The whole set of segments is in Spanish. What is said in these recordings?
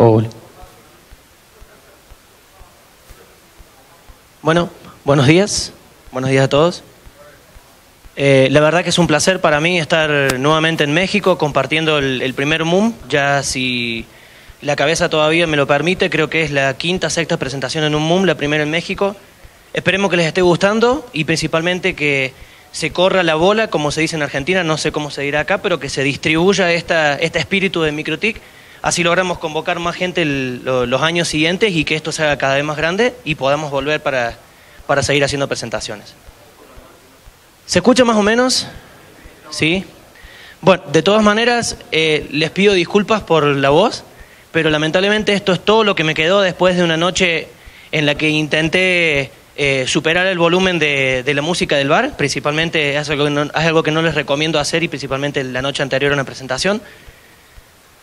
Hola. Bueno, buenos días a todos. La verdad que es un placer para mí estar nuevamente en México compartiendo el primer MUM. Ya si la cabeza todavía me lo permite, creo que es la quinta, sexta presentación en un MUM, la primera en México. Esperemos que les esté gustando y principalmente que se corra la bola, como se dice en Argentina, no sé cómo se dirá acá, pero que se distribuya este espíritu de MikroTik. Así logramos convocar más gente los años siguientes y que esto se haga cada vez más grande y podamos volver para seguir haciendo presentaciones. ¿Se escucha más o menos? ¿Sí? Bueno, de todas maneras, les pido disculpas por la voz, pero lamentablemente esto es todo lo que me quedó después de una noche en la que intenté superar el volumen de la música del bar. Principalmente es algo que no les recomiendo hacer, y principalmente la noche anterior a una presentación.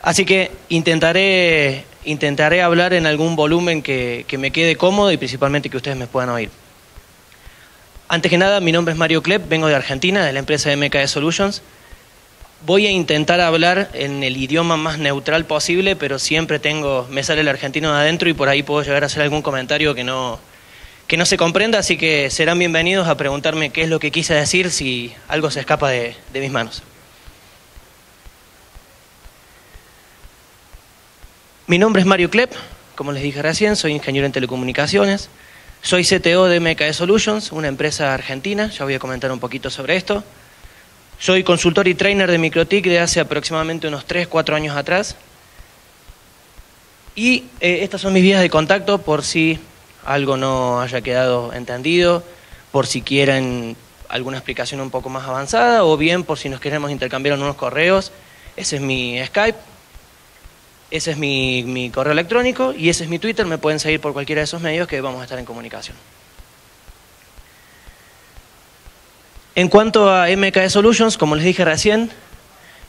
Así que intentaré hablar en algún volumen que me quede cómodo y principalmente que ustedes me puedan oír. Antes que nada, mi nombre es Mario Klepp, vengo de Argentina, de la empresa MKE Solutions. Voy a intentar hablar en el idioma más neutral posible, pero siempre me sale el argentino de adentro y por ahí puedo llegar a hacer algún comentario que no se comprenda, así que serán bienvenidos a preguntarme qué es lo que quise decir si algo se escapa de mis manos. Mi nombre es Mario Klepp, como les dije recién, soy ingeniero en telecomunicaciones. Soy CTO de MKE Solutions, una empresa argentina, ya voy a comentar un poquito sobre esto. Soy consultor y trainer de MikroTik de hace aproximadamente unos 3-4 años atrás. Y estas son mis vías de contacto por si algo no haya quedado entendido, por si quieren alguna explicación un poco más avanzada o bien por si nos queremos intercambiar unos correos. Ese es mi Skype, ese es mi correo electrónico y ese es mi Twitter. Me pueden seguir por cualquiera de esos medios que vamos a estar en comunicación. En cuanto a MKE Solutions, como les dije recién,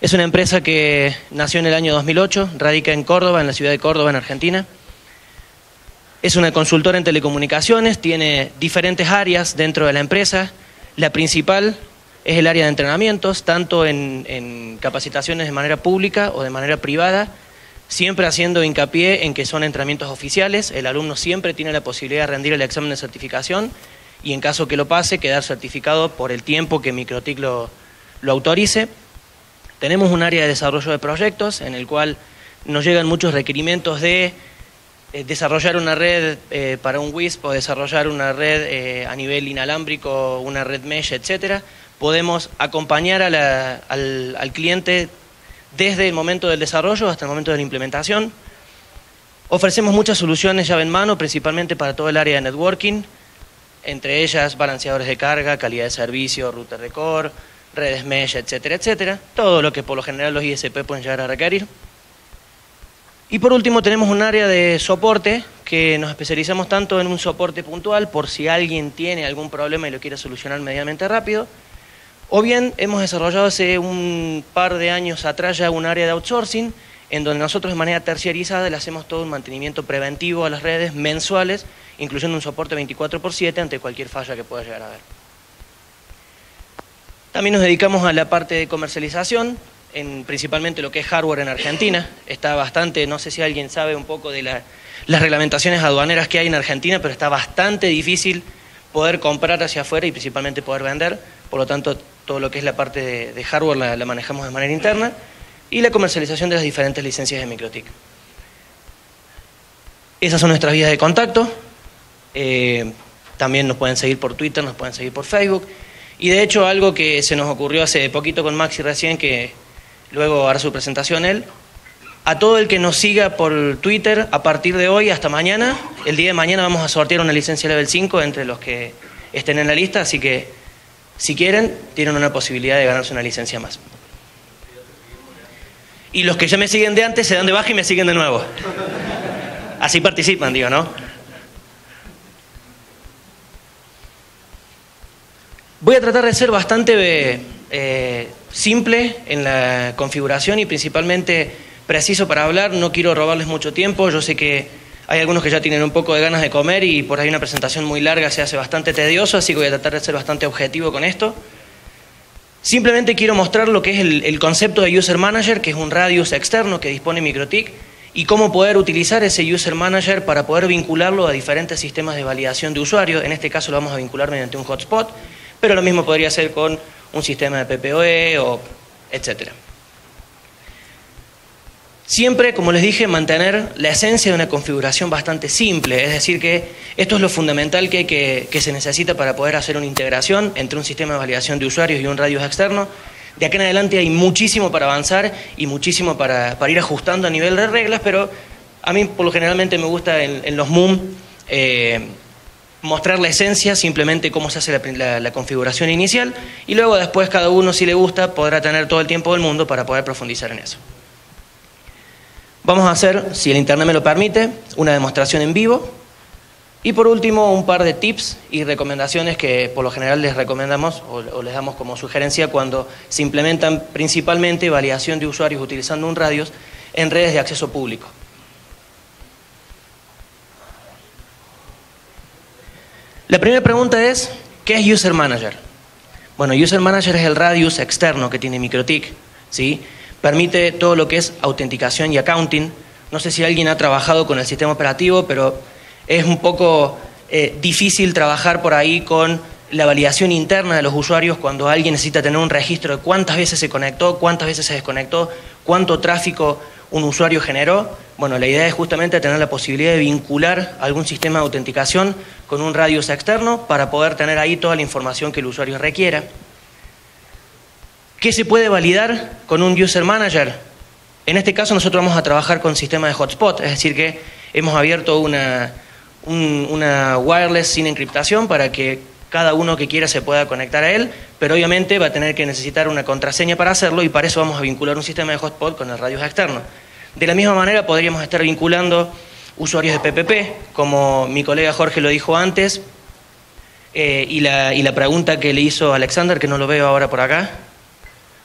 es una empresa que nació en el año 2008, radica en Córdoba, en la ciudad de Córdoba, en Argentina. Es una consultora en telecomunicaciones, tiene diferentes áreas dentro de la empresa. La principal es el área de entrenamientos, tanto en capacitaciones de manera pública o de manera privada, siempre haciendo hincapié en que son entrenamientos oficiales. El alumno siempre tiene la posibilidad de rendir el examen de certificación y en caso que lo pase, quedar certificado por el tiempo que MikroTik lo autorice. Tenemos un área de desarrollo de proyectos en el cual nos llegan muchos requerimientos de desarrollar una red para un WISP o desarrollar una red a nivel inalámbrico, una red mesh, etc. Podemos acompañar al cliente desde el momento del desarrollo hasta el momento de la implementación. Ofrecemos muchas soluciones llave en mano, principalmente para todo el área de networking, entre ellas balanceadores de carga, calidad de servicio, router de core, redes mesh, etcétera, etcétera. Todo lo que por lo general los ISP pueden llegar a requerir. Y por último tenemos un área de soporte que nos especializamos tanto en un soporte puntual por si alguien tiene algún problema y lo quiere solucionar medianamente rápido, o bien hemos desarrollado hace un par de años atrás ya un área de outsourcing en donde nosotros de manera terciarizada le hacemos todo un mantenimiento preventivo a las redes mensuales, incluyendo un soporte 24/7 ante cualquier falla que pueda llegar a haber. También nos dedicamos a la parte de comercialización, principalmente lo que es hardware en Argentina. Está bastante, no sé si alguien sabe un poco de las reglamentaciones aduaneras que hay en Argentina, pero está bastante difícil poder comprar hacia afuera y principalmente poder vender. Por lo tanto, todo lo que es la parte de hardware la manejamos de manera interna y la comercialización de las diferentes licencias de MikroTik. Esas son nuestras vías de contacto. También nos pueden seguir por Twitter, nos pueden seguir por Facebook. Y de hecho, algo que se nos ocurrió hace poquito con Maxi recién, que luego hará su presentación él, a todo el que nos siga por Twitter, a partir de hoy hasta mañana, el día de mañana vamos a sortear una licencia Level 5 entre los que estén en la lista, así que si quieren, tienen una posibilidad de ganarse una licencia más. Y los que ya me siguen de antes se dan de baja y me siguen de nuevo. Así participan, digo, ¿no? Voy a tratar de ser bastante simple en la configuración y principalmente preciso para hablar. No quiero robarles mucho tiempo. Yo sé que hay algunos que ya tienen un poco de ganas de comer y por ahí una presentación muy larga se hace bastante tedioso, así que voy a tratar de ser bastante objetivo con esto. Simplemente quiero mostrar lo que es el concepto de User Manager, que es un radius externo que dispone MikroTik y cómo poder utilizar ese User Manager para poder vincularlo a diferentes sistemas de validación de usuario. En este caso lo vamos a vincular mediante un hotspot, pero lo mismo podría ser con un sistema de PPOE o etcétera. Siempre, como les dije, mantener la esencia de una configuración bastante simple, es decir que esto es lo fundamental que se necesita para poder hacer una integración entre un sistema de validación de usuarios y un radius externo. De acá en adelante hay muchísimo para avanzar y muchísimo para ir ajustando a nivel de reglas, pero a mí por lo generalmente me gusta en los MUM mostrar la esencia, simplemente cómo se hace la configuración inicial, y luego después cada uno, si le gusta, podrá tener todo el tiempo del mundo para poder profundizar en eso. Vamos a hacer, si el internet me lo permite, una demostración en vivo. Y por último, un par de tips y recomendaciones que por lo general les recomendamos o les damos como sugerencia cuando se implementan principalmente validación de usuarios utilizando un radius en redes de acceso público. La primera pregunta es, ¿qué es User Manager? Bueno, User Manager es el radius externo que tiene MikroTik, ¿sí? Permite todo lo que es autenticación y accounting. No sé si alguien ha trabajado con el sistema operativo, pero es un poco difícil trabajar por ahí con la validación interna de los usuarios cuando alguien necesita tener un registro de cuántas veces se conectó, cuántas veces se desconectó, cuánto tráfico un usuario generó. Bueno, la idea es justamente tener la posibilidad de vincular algún sistema de autenticación con un radius externo para poder tener ahí toda la información que el usuario requiera. ¿Qué se puede validar con un User Manager? En este caso nosotros vamos a trabajar con sistema de hotspot, es decir que hemos abierto una wireless sin encriptación para que cada uno que quiera se pueda conectar a él, pero obviamente va a tener que necesitar una contraseña para hacerlo y para eso vamos a vincular un sistema de hotspot con el radius externo. De la misma manera podríamos estar vinculando usuarios de PPP, como mi colega Jorge lo dijo antes, y la pregunta que le hizo Alexander, que no lo veo ahora por acá.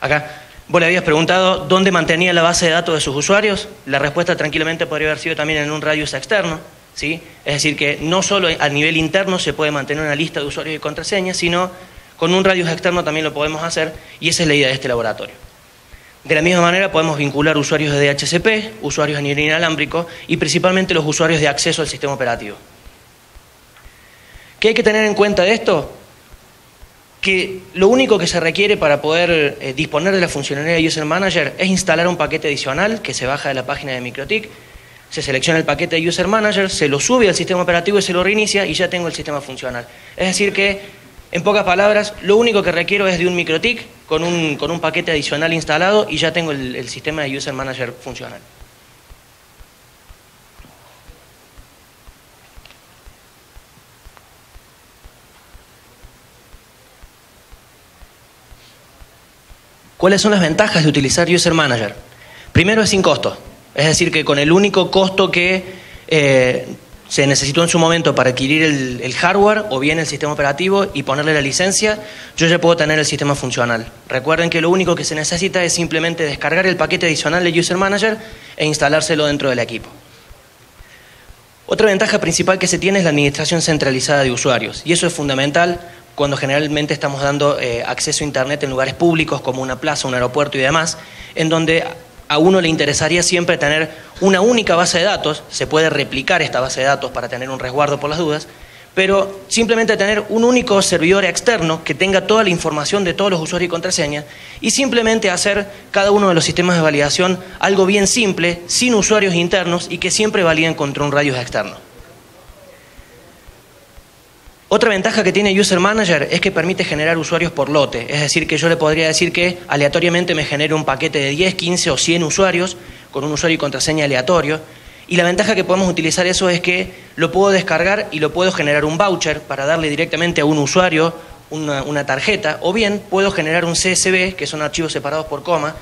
Acá, vos le habías preguntado dónde mantenía la base de datos de sus usuarios. La respuesta tranquilamente podría haber sido también en un radius externo, ¿sí? Es decir, que no solo a nivel interno se puede mantener una lista de usuarios y contraseñas, sino con un radius externo también lo podemos hacer, y esa es la idea de este laboratorio. De la misma manera podemos vincular usuarios de DHCP, usuarios a nivel inalámbrico y principalmente los usuarios de acceso al sistema operativo. ¿Qué hay que tener en cuenta de esto? Que lo único que se requiere para poder disponer de la funcionalidad de User Manager es instalar un paquete adicional que se baja de la página de MikroTik, se selecciona el paquete de User Manager, se lo sube al sistema operativo y se lo reinicia y ya tengo el sistema funcional. Es decir que, en pocas palabras, lo único que requiero es de un MikroTik con un paquete adicional instalado y ya tengo el sistema de User Manager funcional. ¿Cuáles son las ventajas de utilizar User Manager? Primero, es sin costo. Es decir, que con el único costo que se necesitó en su momento para adquirir el hardware o bien el sistema operativo y ponerle la licencia, yo ya puedo tener el sistema funcional. Recuerden que lo único que se necesita es simplemente descargar el paquete adicional de User Manager e instalárselo dentro del equipo. Otra ventaja principal que se tiene es la administración centralizada de usuarios, y eso es fundamental cuando generalmente estamos dando acceso a Internet en lugares públicos como una plaza, un aeropuerto y demás, en donde a uno le interesaría siempre tener una única base de datos. Se puede replicar esta base de datos para tener un resguardo por las dudas, pero simplemente tener un único servidor externo que tenga toda la información de todos los usuarios y contraseñas y simplemente hacer cada uno de los sistemas de validación algo bien simple, sin usuarios internos y que siempre validen contra un radius externo. Otra ventaja que tiene User Manager es que permite generar usuarios por lote, es decir, que yo le podría decir que aleatoriamente me genere un paquete de 10, 15 o 100 usuarios con un usuario y contraseña aleatorio, y la ventaja que podemos utilizar eso es que lo puedo descargar y lo puedo generar un voucher para darle directamente a un usuario una tarjeta, o bien puedo generar un CSV, que son archivos separados por coma,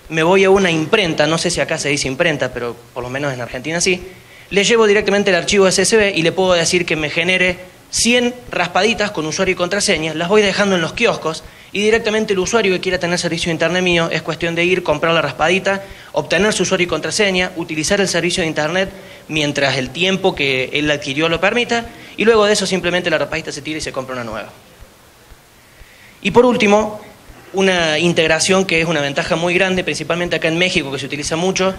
me voy a una imprenta, no sé si acá se dice imprenta, pero por lo menos en Argentina sí, le llevo directamente el archivo de CSV y le puedo decir que me genere 100 raspaditas con usuario y contraseña, las voy dejando en los kioscos y directamente el usuario que quiera tener servicio de internet mío es cuestión de ir, comprar la raspadita, obtener su usuario y contraseña, utilizar el servicio de internet mientras el tiempo que él adquirió lo permita y luego de eso simplemente la raspadita se tira y se compra una nueva. Y por último, una integración que es una ventaja muy grande, principalmente acá en México que se utiliza mucho,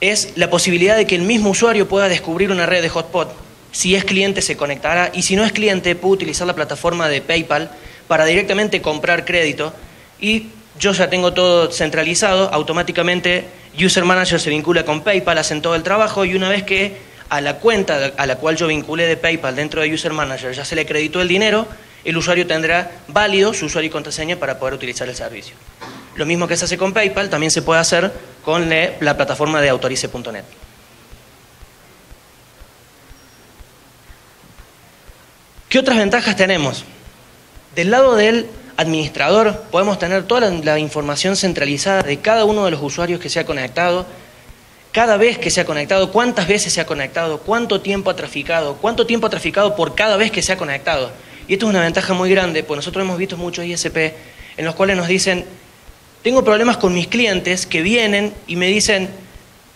es la posibilidad de que el mismo usuario pueda descubrir una red de hotspot. Si es cliente se conectará y si no es cliente puede utilizar la plataforma de PayPal para directamente comprar crédito y yo ya tengo todo centralizado, automáticamente User Manager se vincula con PayPal, hacen todo el trabajo y una vez que a la cuenta a la cual yo vinculé de PayPal dentro de User Manager ya se le acreditó el dinero, el usuario tendrá válido su usuario y contraseña para poder utilizar el servicio. Lo mismo que se hace con PayPal también se puede hacer con la plataforma de autorice.net. ¿Qué otras ventajas tenemos? Del lado del administrador podemos tener toda la información centralizada de cada uno de los usuarios que se ha conectado, cada vez que se ha conectado, cuántas veces se ha conectado, cuánto tiempo ha traficado por cada vez que se ha conectado. Y esto es una ventaja muy grande, porque nosotros hemos visto muchos ISP en los cuales nos dicen, tengo problemas con mis clientes que vienen y me dicen,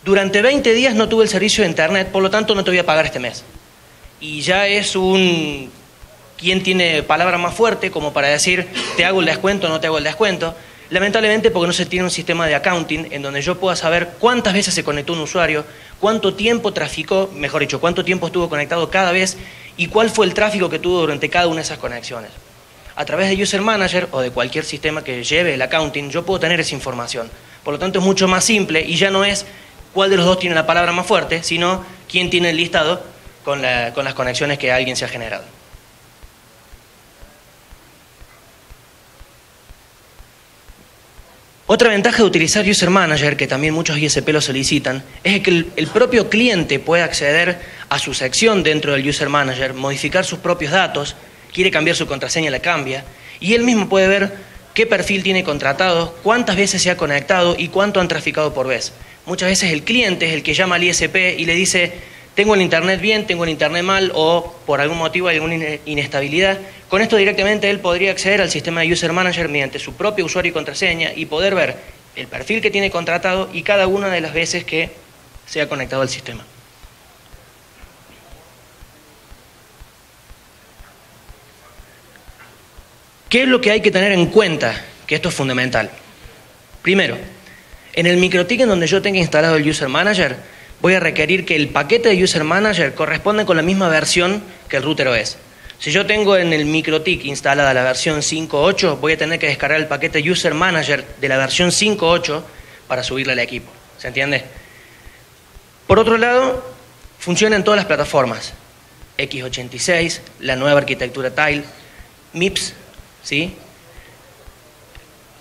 durante 20 días no tuve el servicio de internet, por lo tanto no te voy a pagar este mes. Y ya es ¿quién tiene palabra más fuerte como para decir, te hago el descuento o no te hago el descuento? Lamentablemente porque no se tiene un sistema de accounting en donde yo pueda saber cuántas veces se conectó un usuario, cuánto tiempo traficó, mejor dicho, cuánto tiempo estuvo conectado cada vez y cuál fue el tráfico que tuvo durante cada una de esas conexiones. A través de User Manager o de cualquier sistema que lleve el accounting, yo puedo tener esa información. Por lo tanto es mucho más simple y ya no es cuál de los dos tiene la palabra más fuerte, sino quién tiene el listado con las conexiones que alguien se ha generado. Otra ventaja de utilizar User Manager, que también muchos ISP lo solicitan, es que el propio cliente puede acceder a su sección dentro del User Manager, modificar sus propios datos, quiere cambiar su contraseña, la cambia, y él mismo puede ver qué perfil tiene contratado, cuántas veces se ha conectado y cuánto han traficado por vez. Muchas veces el cliente es el que llama al ISP y le dice, tengo el internet bien, tengo el internet mal o por algún motivo hay alguna inestabilidad. Con esto directamente él podría acceder al sistema de User Manager mediante su propio usuario y contraseña y poder ver el perfil que tiene contratado y cada una de las veces que se ha conectado al sistema. ¿Qué es lo que hay que tener en cuenta? Que esto es fundamental. Primero, en el microtik en donde yo tenga instalado el User Manager, voy a requerir que el paquete de User Manager corresponda con la misma versión que el router OS. Si yo tengo en el microtik instalada la versión 5.8, voy a tener que descargar el paquete User Manager de la versión 5.8 para subirle al equipo. ¿Se entiende? Por otro lado, funciona en todas las plataformas. x86, la nueva arquitectura Tile, MIPS, ¿sí?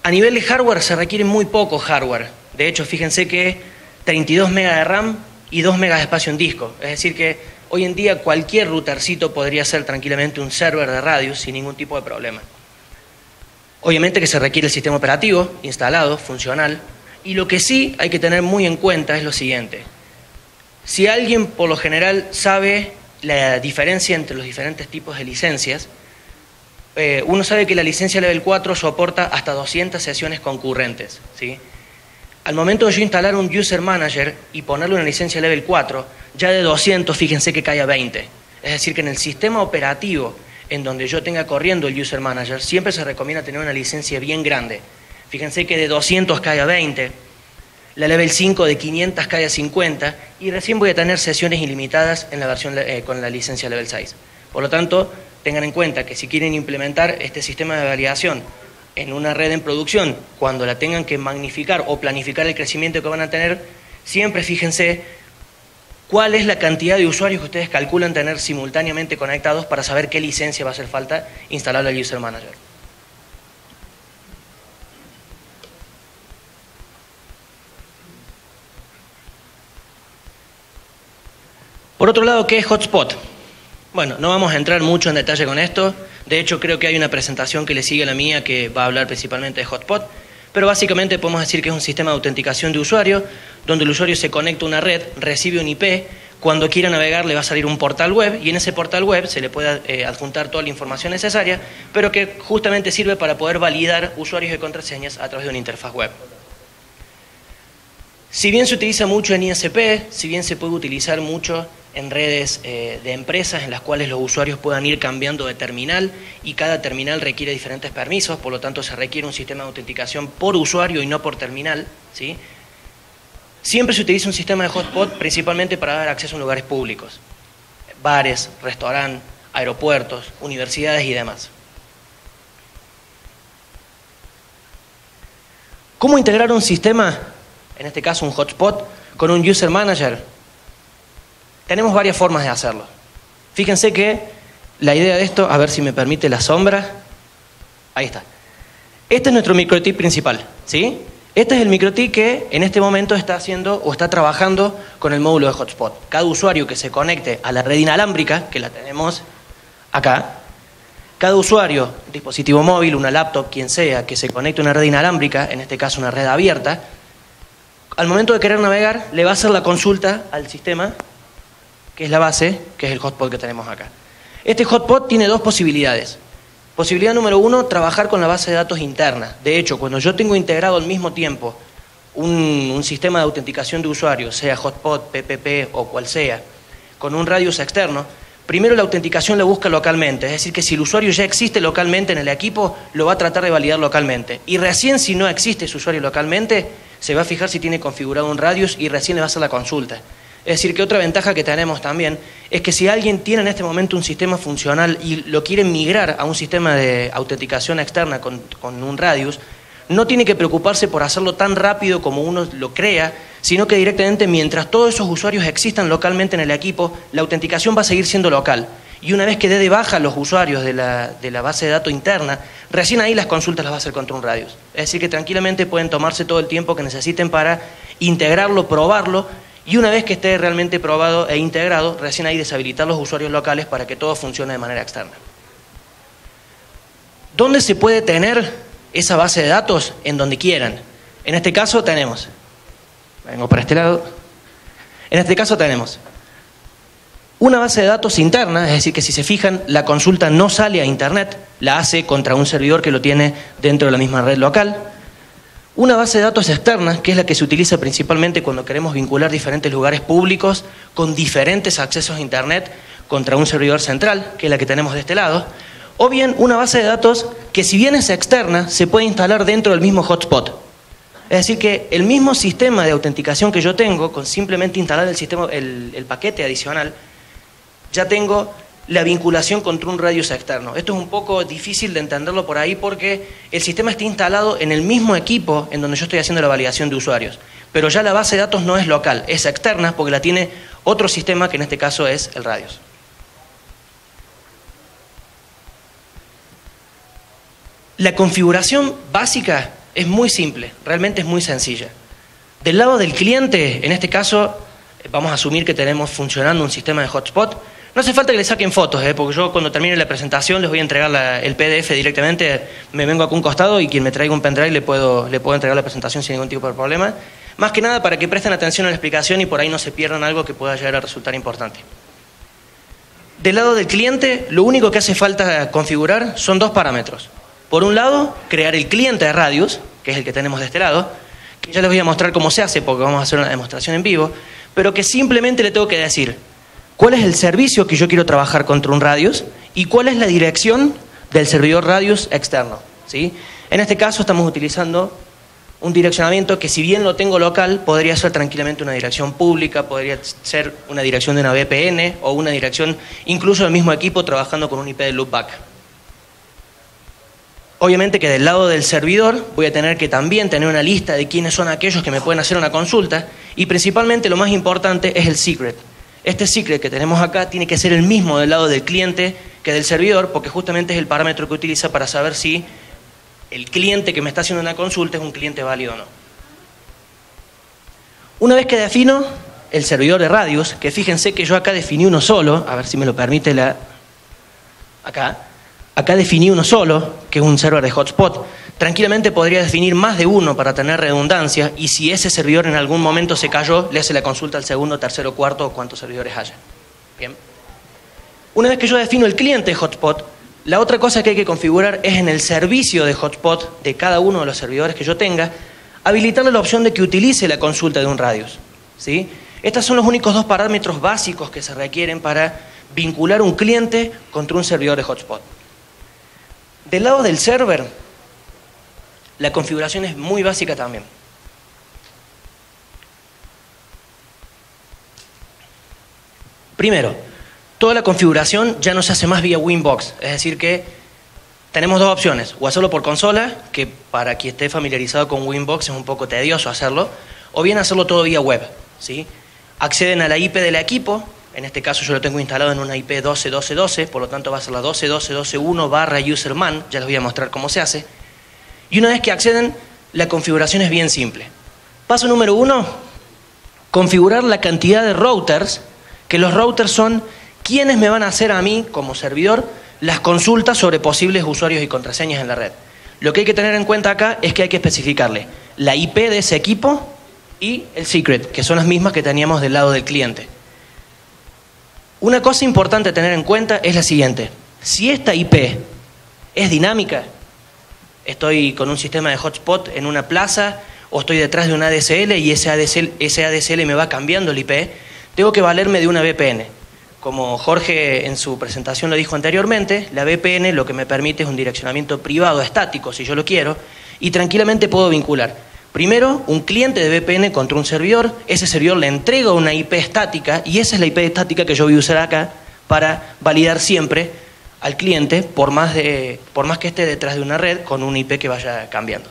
A nivel de hardware se requiere muy poco hardware. De hecho, fíjense que 32 MB de RAM y 2 MB de espacio en disco. Es decir que hoy en día cualquier routercito podría ser tranquilamente un server de Radius sin ningún tipo de problema. Obviamente que se requiere el sistema operativo instalado, funcional, y lo que sí hay que tener muy en cuenta es lo siguiente. Si alguien por lo general sabe la diferencia entre los diferentes tipos de licencias, uno sabe que la licencia Level 4 soporta hasta 200 sesiones concurrentes, ¿sí? Al momento de yo instalar un User Manager y ponerle una licencia Level 4, ya de 200 fíjense que cae a 20. Es decir que en el sistema operativo en donde yo tenga corriendo el User Manager, siempre se recomienda tener una licencia bien grande. Fíjense que de 200 cae a 20, la Level 5 de 500 cae a 50 y recién voy a tener sesiones ilimitadas en la versión con la licencia Level 6. Por lo tanto, tengan en cuenta que si quieren implementar este sistema de validación en una red en producción, cuando la tengan que magnificar o planificar el crecimiento que van a tener, siempre fíjense cuál es la cantidad de usuarios que ustedes calculan tener simultáneamente conectados para saber qué licencia va a hacer falta instalarle al User Manager. Por otro lado, ¿qué es hotspot? Bueno, no vamos a entrar mucho en detalle con esto. De hecho, creo que hay una presentación que le sigue a la mía que va a hablar principalmente de hotspot. Pero básicamente podemos decir que es un sistema de autenticación de usuario, donde el usuario se conecta a una red, recibe un IP, cuando quiera navegar le va a salir un portal web y en ese portal web se le puede adjuntar toda la información necesaria, pero que justamente sirve para poder validar usuarios y contraseñas a través de una interfaz web. Si bien se utiliza mucho en ISP, si bien se puede utilizar mucho en redes de empresas en las cuales los usuarios puedan ir cambiando de terminal y cada terminal requiere diferentes permisos, por lo tanto se requiere un sistema de autenticación por usuario y no por terminal, ¿sí? Siempre se utiliza un sistema de hotspot principalmente para dar acceso a lugares públicos, bares, restaurantes, aeropuertos, universidades y demás. ¿Cómo integrar un sistema, en este caso un hotspot, con un user manager? Tenemos varias formas de hacerlo. Fíjense que la idea de esto, a ver si me permite la sombra, ahí está. Este es nuestro microtip principal, ¿sí? Este es el microtip que en este momento está haciendo o está trabajando con el módulo de hotspot. Cada usuario que se conecte a la red inalámbrica, que la tenemos acá, cada usuario, dispositivo móvil, una laptop, quien sea, que se conecte a una red inalámbrica, en este caso una red abierta, al momento de querer navegar, le va a hacer la consulta al sistema, que es la base, que es el hotspot que tenemos acá. Este hotspot tiene dos posibilidades. Posibilidad número uno, trabajar con la base de datos interna. De hecho, cuando yo tengo integrado al mismo tiempo un sistema de autenticación de usuarios, sea hotspot, PPP o cual sea, con un radius externo, primero la autenticación la busca localmente, es decir, que si el usuario ya existe localmente en el equipo, lo va a tratar de validar localmente. Y recién si no existe ese usuario localmente, se va a fijar si tiene configurado un radius y recién le va a hacer la consulta. Es decir, que otra ventaja que tenemos también es que si alguien tiene en este momento un sistema funcional y lo quiere migrar a un sistema de autenticación externa con un radius, no tiene que preocuparse por hacerlo tan rápido como uno lo crea, sino que directamente mientras todos esos usuarios existan localmente en el equipo, la autenticación va a seguir siendo local. Y una vez que dé de baja los usuarios de la base de datos interna, recién ahí las consultas las va a hacer contra un radius. Es decir, que tranquilamente pueden tomarse todo el tiempo que necesiten para integrarlo, probarlo, y una vez que esté realmente probado e integrado, recién ahí deshabilitar los usuarios locales para que todo funcione de manera externa. ¿Dónde se puede tener esa base de datos? En donde quieran. En este caso tenemos, vengo para este lado, en este caso tenemos una base de datos interna, es decir, que si se fijan, la consulta no sale a internet, la hace contra un servidor que lo tiene dentro de la misma red local. Una base de datos externa, que es la que se utiliza principalmente cuando queremos vincular diferentes lugares públicos con diferentes accesos a internet contra un servidor central, que es la que tenemos de este lado. O bien una base de datos que, si bien es externa, se puede instalar dentro del mismo hotspot. Es decir, que el mismo sistema de autenticación que yo tengo, con simplemente instalar el paquete adicional, ya tengo la vinculación contra un radius externo. Esto es un poco difícil de entenderlo por ahí porque el sistema está instalado en el mismo equipo en donde yo estoy haciendo la validación de usuarios. Pero ya la base de datos no es local, es externa porque la tiene otro sistema que en este caso es el radius. La configuración básica es muy simple, realmente es muy sencilla. Del lado del cliente, en este caso, vamos a asumir que tenemos funcionando un sistema de hotspot. No hace falta que le saquen fotos, porque yo cuando termine la presentación les voy a entregar el PDF directamente, me vengo acá a un costado y quien me traiga un pendrive le puedo entregar la presentación sin ningún tipo de problema. Más que nada para que presten atención a la explicación y por ahí no se pierdan algo que pueda llegar a resultar importante. Del lado del cliente, lo único que hace falta configurar son dos parámetros. Por un lado, crear el cliente de Radius, que es el que tenemos de este lado, que ya les voy a mostrar cómo se hace porque vamos a hacer una demostración en vivo, pero que simplemente le tengo que decir cuál es el servicio que yo quiero trabajar contra un radius y cuál es la dirección del servidor radius externo, ¿sí? En este caso estamos utilizando un direccionamiento que, si bien lo tengo local, podría ser tranquilamente una dirección pública, podría ser una dirección de una VPN o una dirección incluso del mismo equipo trabajando con un IP de loopback. Obviamente que del lado del servidor voy a tener que también tener una lista de quiénes son aquellos que me pueden hacer una consulta y principalmente lo más importante es el secret. Este secret que tenemos acá tiene que ser el mismo del lado del cliente que del servidor, porque justamente es el parámetro que utiliza para saber si el cliente que me está haciendo una consulta es un cliente válido o no. Una vez que defino el servidor de Radius, que fíjense que yo acá definí uno solo, a ver si me lo permite acá definí uno solo, que es un server de hotspot. Tranquilamente podría definir más de uno para tener redundancia y si ese servidor en algún momento se cayó, le hace la consulta al segundo, tercero, cuarto o cuantos servidores haya. Bien. Una vez que yo defino el cliente de hotspot, la otra cosa que hay que configurar es en el servicio de hotspot de cada uno de los servidores que yo tenga, habilitarle la opción de que utilice la consulta de un radius, ¿sí? Estos son los únicos dos parámetros básicos que se requieren para vincular un cliente contra un servidor de hotspot. Del lado del server, la configuración es muy básica también. Primero, toda la configuración ya no se hace más vía Winbox, es decir que tenemos dos opciones, o hacerlo por consola, que para quien esté familiarizado con Winbox es un poco tedioso hacerlo, o bien hacerlo todo vía web, ¿sí? Acceden a la IP del equipo, en este caso yo lo tengo instalado en una IP 12.12.12, por lo tanto va a ser la 12.12.12.1/userman, ya les voy a mostrar cómo se hace. Y una vez que acceden, la configuración es bien simple. Paso número 1, configurar la cantidad de routers, que los routers son quienes me van a hacer a mí, como servidor, las consultas sobre posibles usuarios y contraseñas en la red. Lo que hay que tener en cuenta acá es que hay que especificarle la IP de ese equipo y el secret, que son las mismas que teníamos del lado del cliente. Una cosa importante a tener en cuenta es la siguiente. Si esta IP es dinámica, estoy con un sistema de hotspot en una plaza o estoy detrás de un ADSL y ese ADSL me va cambiando el IP, tengo que valerme de una VPN. Como Jorge en su presentación lo dijo anteriormente, la VPN lo que me permite es un direccionamiento privado estático, si yo lo quiero, y tranquilamente puedo vincular. Primero, un cliente de VPN contra un servidor, ese servidor le entrega una IP estática y esa es la IP estática que yo voy a usar acá para validar siempre al cliente, por más que esté detrás de una red con una IP que vaya cambiando.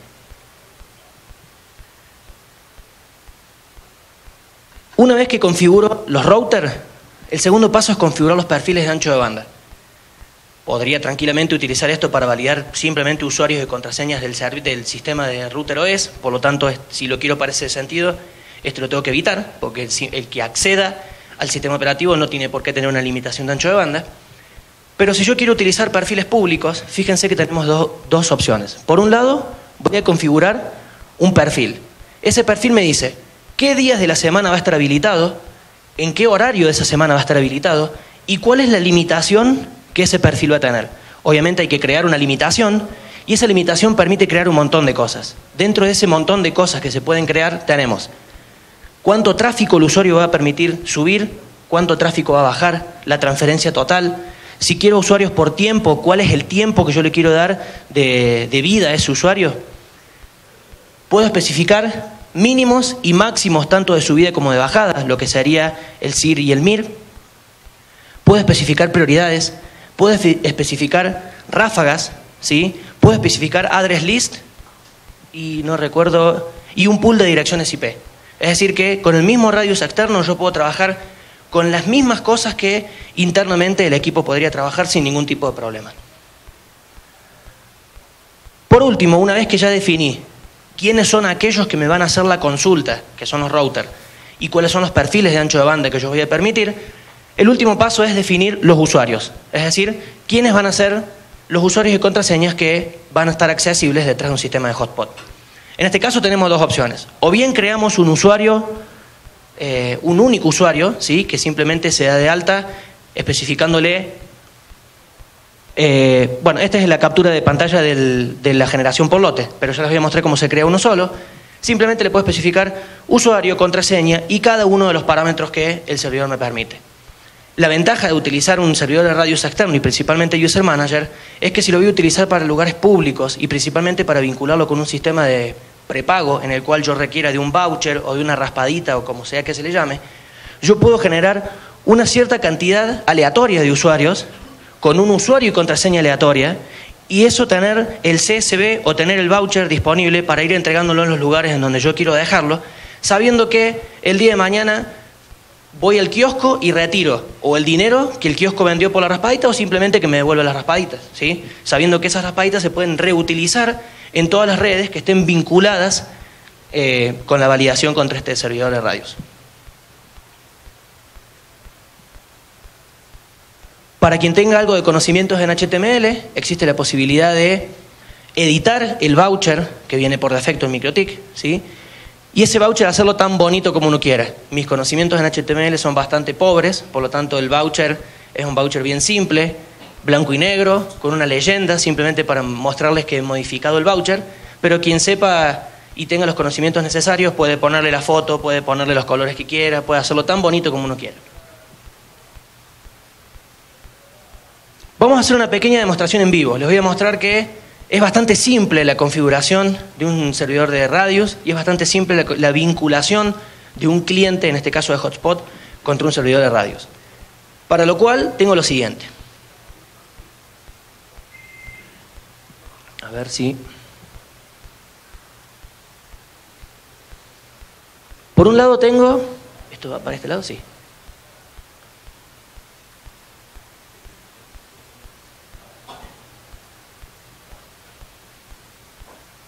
Una vez que configuro los routers, el segundo paso es configurar los perfiles de ancho de banda. Podría tranquilamente utilizar esto para validar simplemente usuarios y contraseñas del sistema de router OS, por lo tanto, si lo quiero para ese sentido, esto lo tengo que evitar, porque el que acceda al sistema operativo no tiene por qué tener una limitación de ancho de banda. Pero si yo quiero utilizar perfiles públicos, fíjense que tenemos dos opciones. Por un lado, voy a configurar un perfil. Ese perfil me dice qué días de la semana va a estar habilitado, en qué horario de esa semana va a estar habilitado y cuál es la limitación que ese perfil va a tener. Obviamente hay que crear una limitación y esa limitación permite crear un montón de cosas. Dentro de ese montón de cosas que se pueden crear tenemos cuánto tráfico el usuario va a permitir subir, cuánto tráfico va a bajar, la transferencia total. Si quiero usuarios por tiempo, ¿cuál es el tiempo que yo le quiero dar de vida a ese usuario? Puedo especificar mínimos y máximos tanto de subida como de bajada, lo que sería el SIR y el MIR. Puedo especificar prioridades, puedo especificar ráfagas, ¿sí? Puedo especificar address list y no recuerdo, y un pool de direcciones IP. Es decir que con el mismo radius externo yo puedo trabajar con las mismas cosas que internamente el equipo podría trabajar sin ningún tipo de problema. Por último, una vez que ya definí quiénes son aquellos que me van a hacer la consulta, que son los routers, y cuáles son los perfiles de ancho de banda que yo voy a permitir, el último paso es definir los usuarios, es decir, quiénes van a ser los usuarios y contraseñas que van a estar accesibles detrás de un sistema de hotspot. En este caso tenemos dos opciones, o bien creamos un usuario, un único usuario, ¿sí? Que simplemente se da de alta especificándole, bueno, esta es la captura de pantalla de la generación por lote, pero ya les voy a mostrar cómo se crea uno solo. Simplemente le puedo especificar usuario, contraseña y cada uno de los parámetros que el servidor me permite. La ventaja de utilizar un servidor de radius externo y principalmente User Manager es que si lo voy a utilizar para lugares públicos y principalmente para vincularlo con un sistema de prepago en el cual yo requiera de un voucher o de una raspadita o como sea que se le llame, yo puedo generar una cierta cantidad aleatoria de usuarios con un usuario y contraseña aleatoria y eso tener el CSV o tener el voucher disponible para ir entregándolo en los lugares en donde yo quiero dejarlo, sabiendo que el día de mañana voy al kiosco y retiro o el dinero que el kiosco vendió por la raspadita o simplemente que me devuelva las raspaditas, ¿sí? Sabiendo que esas raspaditas se pueden reutilizar en todas las redes que estén vinculadas con la validación contra este servidor de radios. Para quien tenga algo de conocimientos en HTML, existe la posibilidad de editar el voucher que viene por defecto en MikroTik, ¿sí? Y ese voucher hacerlo tan bonito como uno quiera. Mis conocimientos en HTML son bastante pobres, por lo tanto el voucher es un voucher bien simple, blanco y negro, con una leyenda, simplemente para mostrarles que he modificado el voucher, pero quien sepa y tenga los conocimientos necesarios puede ponerle la foto, puede ponerle los colores que quiera, puede hacerlo tan bonito como uno quiera. Vamos a hacer una pequeña demostración en vivo. Les voy a mostrar que es bastante simple la configuración de un servidor de radios y es bastante simple la vinculación de un cliente, en este caso de hotspot, contra un servidor de radios. Para lo cual tengo lo siguiente. A ver si... Por un lado tengo... ¿Esto va para este lado? Sí.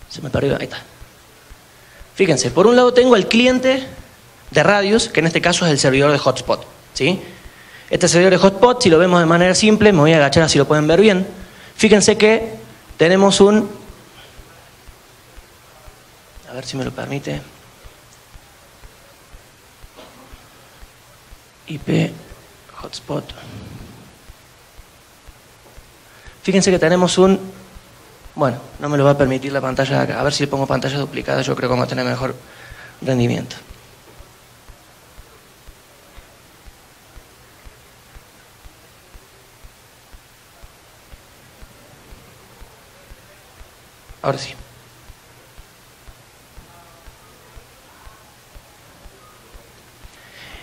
Se me perdió, ahí está. Fíjense, por un lado tengo el cliente de Radius, que en este caso es el servidor de hotspot, ¿sí? Este servidor de hotspot, si lo vemos de manera simple, me voy a agachar así lo pueden ver bien. Fíjense que tenemos un... A ver si me lo permite. IP hotspot. Fíjense que tenemos un... Bueno, no me lo va a permitir la pantalla de acá. A ver si le pongo pantalla duplicada, yo creo que vamos a tener mejor rendimiento. Ahora sí.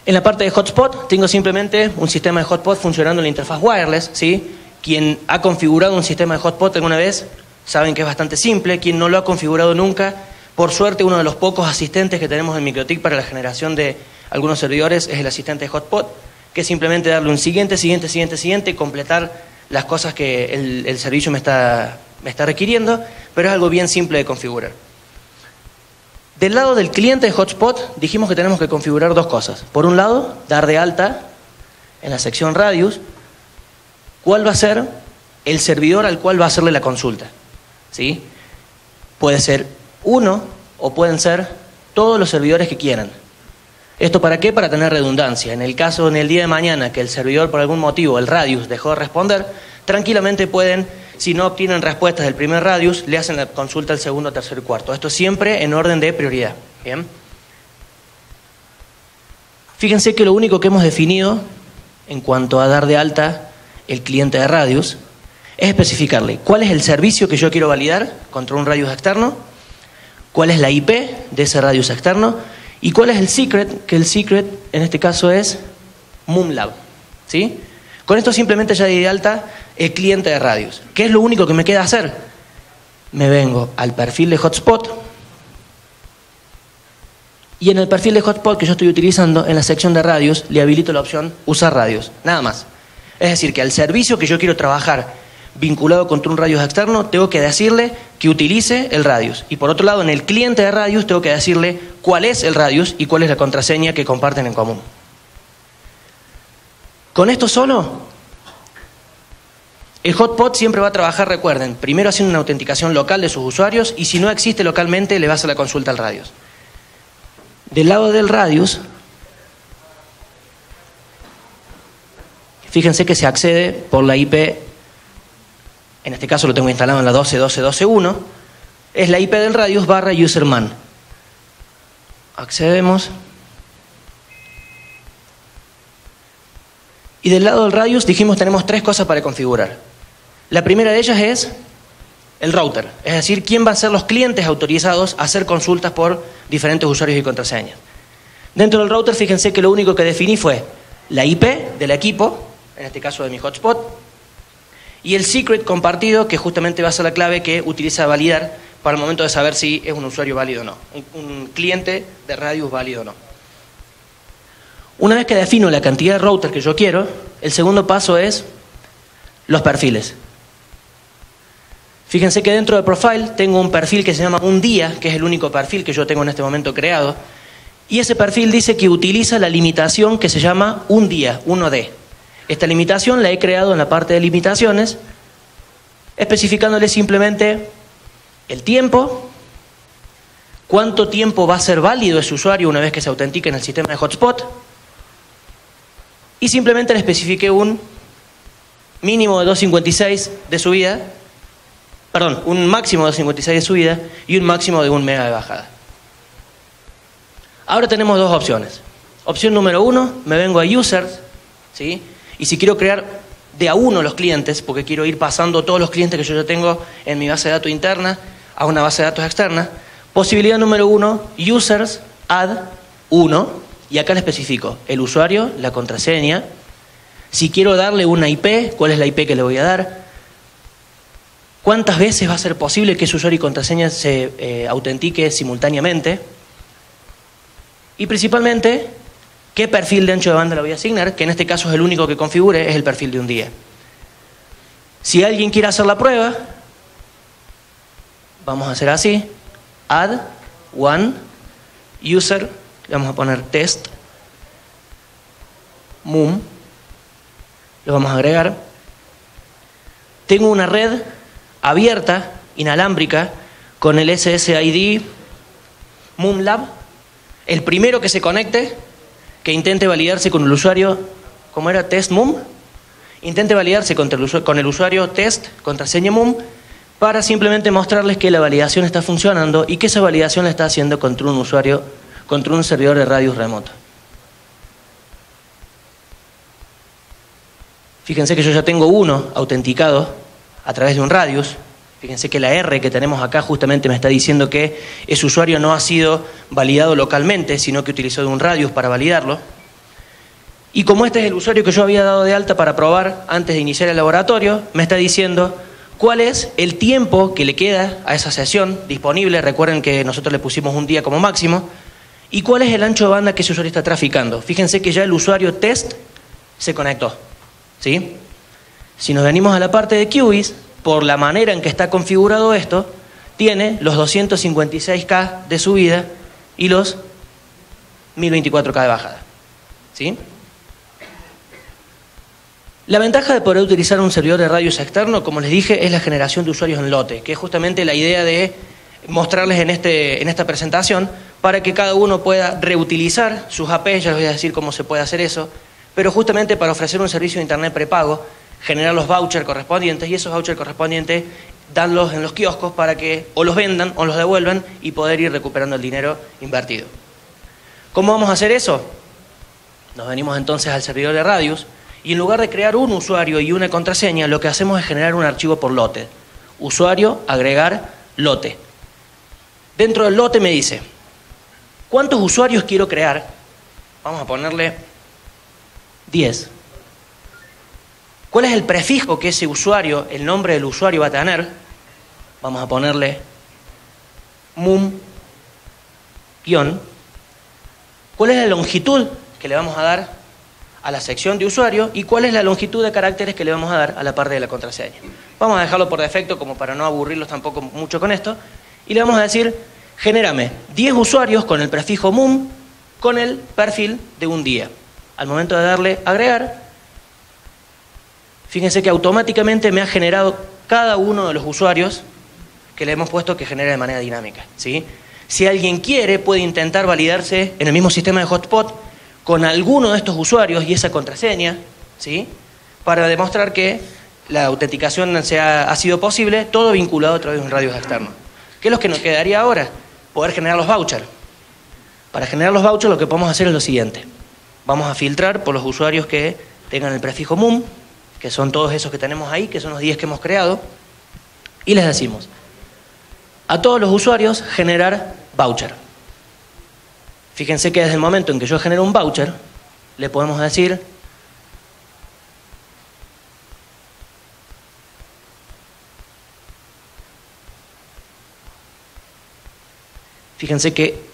En la parte de hotspot tengo simplemente un sistema de hotspot funcionando en la interfaz wireless, ¿sí? Quien ha configurado un sistema de hotspot alguna vez saben que es bastante simple. Quien no lo ha configurado nunca, por suerte uno de los pocos asistentes que tenemos en MikroTik para la generación de algunos servidores es el asistente de hotspot, que es simplemente darle un siguiente, y completar las cosas que el servicio me está requiriendo, pero es algo bien simple de configurar. Del lado del cliente de hotspot dijimos que tenemos que configurar dos cosas. Por un lado, dar de alta en la sección Radius cuál va a ser el servidor al cual va a hacerle la consulta, ¿sí? Puede ser uno o pueden ser todos los servidores que quieran. ¿Esto para qué? Para tener redundancia. En el caso, en el día de mañana, que el servidor por algún motivo, el Radius, dejó de responder, tranquilamente pueden, si no obtienen respuestas del primer Radius, le hacen la consulta al segundo, tercero y cuarto. Esto siempre en orden de prioridad. ¿Bien? Fíjense que lo único que hemos definido en cuanto a dar de alta el cliente de Radius es especificarle cuál es el servicio que yo quiero validar contra un Radius externo, cuál es la IP de ese Radius externo y cuál es el secret, que el secret en este caso es Moonlab, ¿sí? Con esto simplemente ya di de alta el cliente de Radius. ¿Qué es lo único que me queda hacer? Me vengo al perfil de hotspot y en el perfil de hotspot que yo estoy utilizando, en la sección de Radius, le habilito la opción usar Radius, nada más. Es decir, que al servicio que yo quiero trabajar vinculado contra un Radius externo, tengo que decirle que utilice el Radius. Y por otro lado, en el cliente de Radius, tengo que decirle cuál es el Radius y cuál es la contraseña que comparten en común. Con esto solo, el hotspot siempre va a trabajar, recuerden, primero haciendo una autenticación local de sus usuarios y si no existe localmente, le va a hacer la consulta al Radius. Del lado del Radius, fíjense que se accede por la IP. En este caso lo tengo instalado en la 12.12.12.1, es la IP del Radius / userman. Accedemos. Y del lado del Radius dijimos tenemos tres cosas para configurar. La primera de ellas es el router, es decir, quién va a ser los clientes autorizados a hacer consultas por diferentes usuarios y contraseñas. Dentro del router fíjense que lo único que definí fue la IP del equipo, en este caso de mi hotspot, y el secret compartido, que justamente va a ser la clave que utiliza validar para el momento de saber si es un usuario válido o no, un cliente de Radius válido o no. Una vez que defino la cantidad de routers que yo quiero, el segundo paso es los perfiles. Fíjense que dentro de Profile tengo un perfil que se llama un día, que es el único perfil que yo tengo en este momento creado, y ese perfil dice que utiliza la limitación que se llama un día, 1D. Esta limitación la he creado en la parte de limitaciones, especificándole simplemente el tiempo, cuánto tiempo va a ser válido ese usuario una vez que se autentique en el sistema de hotspot, y simplemente le especifiqué un mínimo de 256 de subida, perdón, un máximo de 256 de subida y un máximo de 1 mega de bajada. Ahora tenemos dos opciones. Opción número 1, me vengo a users, ¿sí? Y si quiero crear de a uno los clientes, porque quiero ir pasando todos los clientes que yo ya tengo en mi base de datos interna a una base de datos externa, posibilidad número 1, users add 1, y acá le especifico el usuario, la contraseña. Si quiero darle una IP, ¿cuál es la IP que le voy a dar? ¿Cuántas veces va a ser posible que ese usuario y contraseña se autentique simultáneamente? Y principalmente, ¿qué perfil de ancho de banda le voy a asignar? Que en este caso es el único que configure, es el perfil de un día. Si alguien quiere hacer la prueba, vamos a hacer así: add one user, le vamos a poner test mum, lo vamos a agregar. Tengo una red abierta, inalámbrica, con el SSID mumlab. El primero que se conecte, que intente validarse con el usuario, ¿cómo era? Test mum. Intente validarse con el usuario test, contraseña mum, para simplemente mostrarles que la validación está funcionando y que esa validación la está haciendo contra un usuario, contra un servidor de Radius remoto. Fíjense que yo ya tengo uno autenticado a través de un Radius. Fíjense que la R que tenemos acá justamente me está diciendo que ese usuario no ha sido validado localmente, sino que utilizó de un Radius para validarlo. Y como este es el usuario que yo había dado de alta para probar antes de iniciar el laboratorio, me está diciendo cuál es el tiempo que le queda a esa sesión disponible. Recuerden que nosotros le pusimos un día como máximo. Y cuál es el ancho de banda que ese usuario está traficando. Fíjense que ya el usuario test se conectó, ¿sí? Si nos venimos a la parte de QoS, por la manera en que está configurado esto, tiene los 256K de subida y los 1024K de bajada, ¿sí? La ventaja de poder utilizar un servidor de Radius externo, como les dije, es la generación de usuarios en lote, que es justamente la idea de mostrarles en esta presentación, para que cada uno pueda reutilizar sus APs. Ya les voy a decir cómo se puede hacer eso, pero justamente para ofrecer un servicio de internet prepago, generar los vouchers correspondientes, y esos vouchers correspondientes darlos en los kioscos para que o los vendan o los devuelvan y poder ir recuperando el dinero invertido. ¿Cómo vamos a hacer eso? Nos venimos entonces al servidor de Radius y en lugar de crear un usuario y una contraseña, lo que hacemos es generar un archivo por lote. Usuario, agregar, lote. Dentro del lote me dice, ¿cuántos usuarios quiero crear? Vamos a ponerle 10. ¿Cuál es el prefijo que ese usuario, el nombre del usuario va a tener? Vamos a ponerle mum-. ¿Cuál es la longitud que le vamos a dar a la sección de usuario? ¿Y cuál es la longitud de caracteres que le vamos a dar a la parte de la contraseña? Vamos a dejarlo por defecto como para no aburrirlos tampoco mucho con esto. Y le vamos a decir, genérame 10 usuarios con el prefijo mum con el perfil de un día. Al momento de darle agregar, fíjense que automáticamente me ha generado cada uno de los usuarios que le hemos puesto que genera de manera dinámica, ¿sí? Si alguien quiere, puede intentar validarse en el mismo sistema de hotspot con alguno de estos usuarios y esa contraseña, ¿sí? Para demostrar que la autenticación ha sido posible, todo vinculado a través de un Radius externo. ¿Qué es lo que nos quedaría ahora? Poder generar los vouchers. Para generar los vouchers lo que podemos hacer es lo siguiente. Vamos a filtrar por los usuarios que tengan el prefijo mum, que son todos esos que tenemos ahí, que son los 10 que hemos creado, y les decimos a todos los usuarios generar voucher. Fíjense que desde el momento en que yo genero un voucher, le podemos decir fíjense que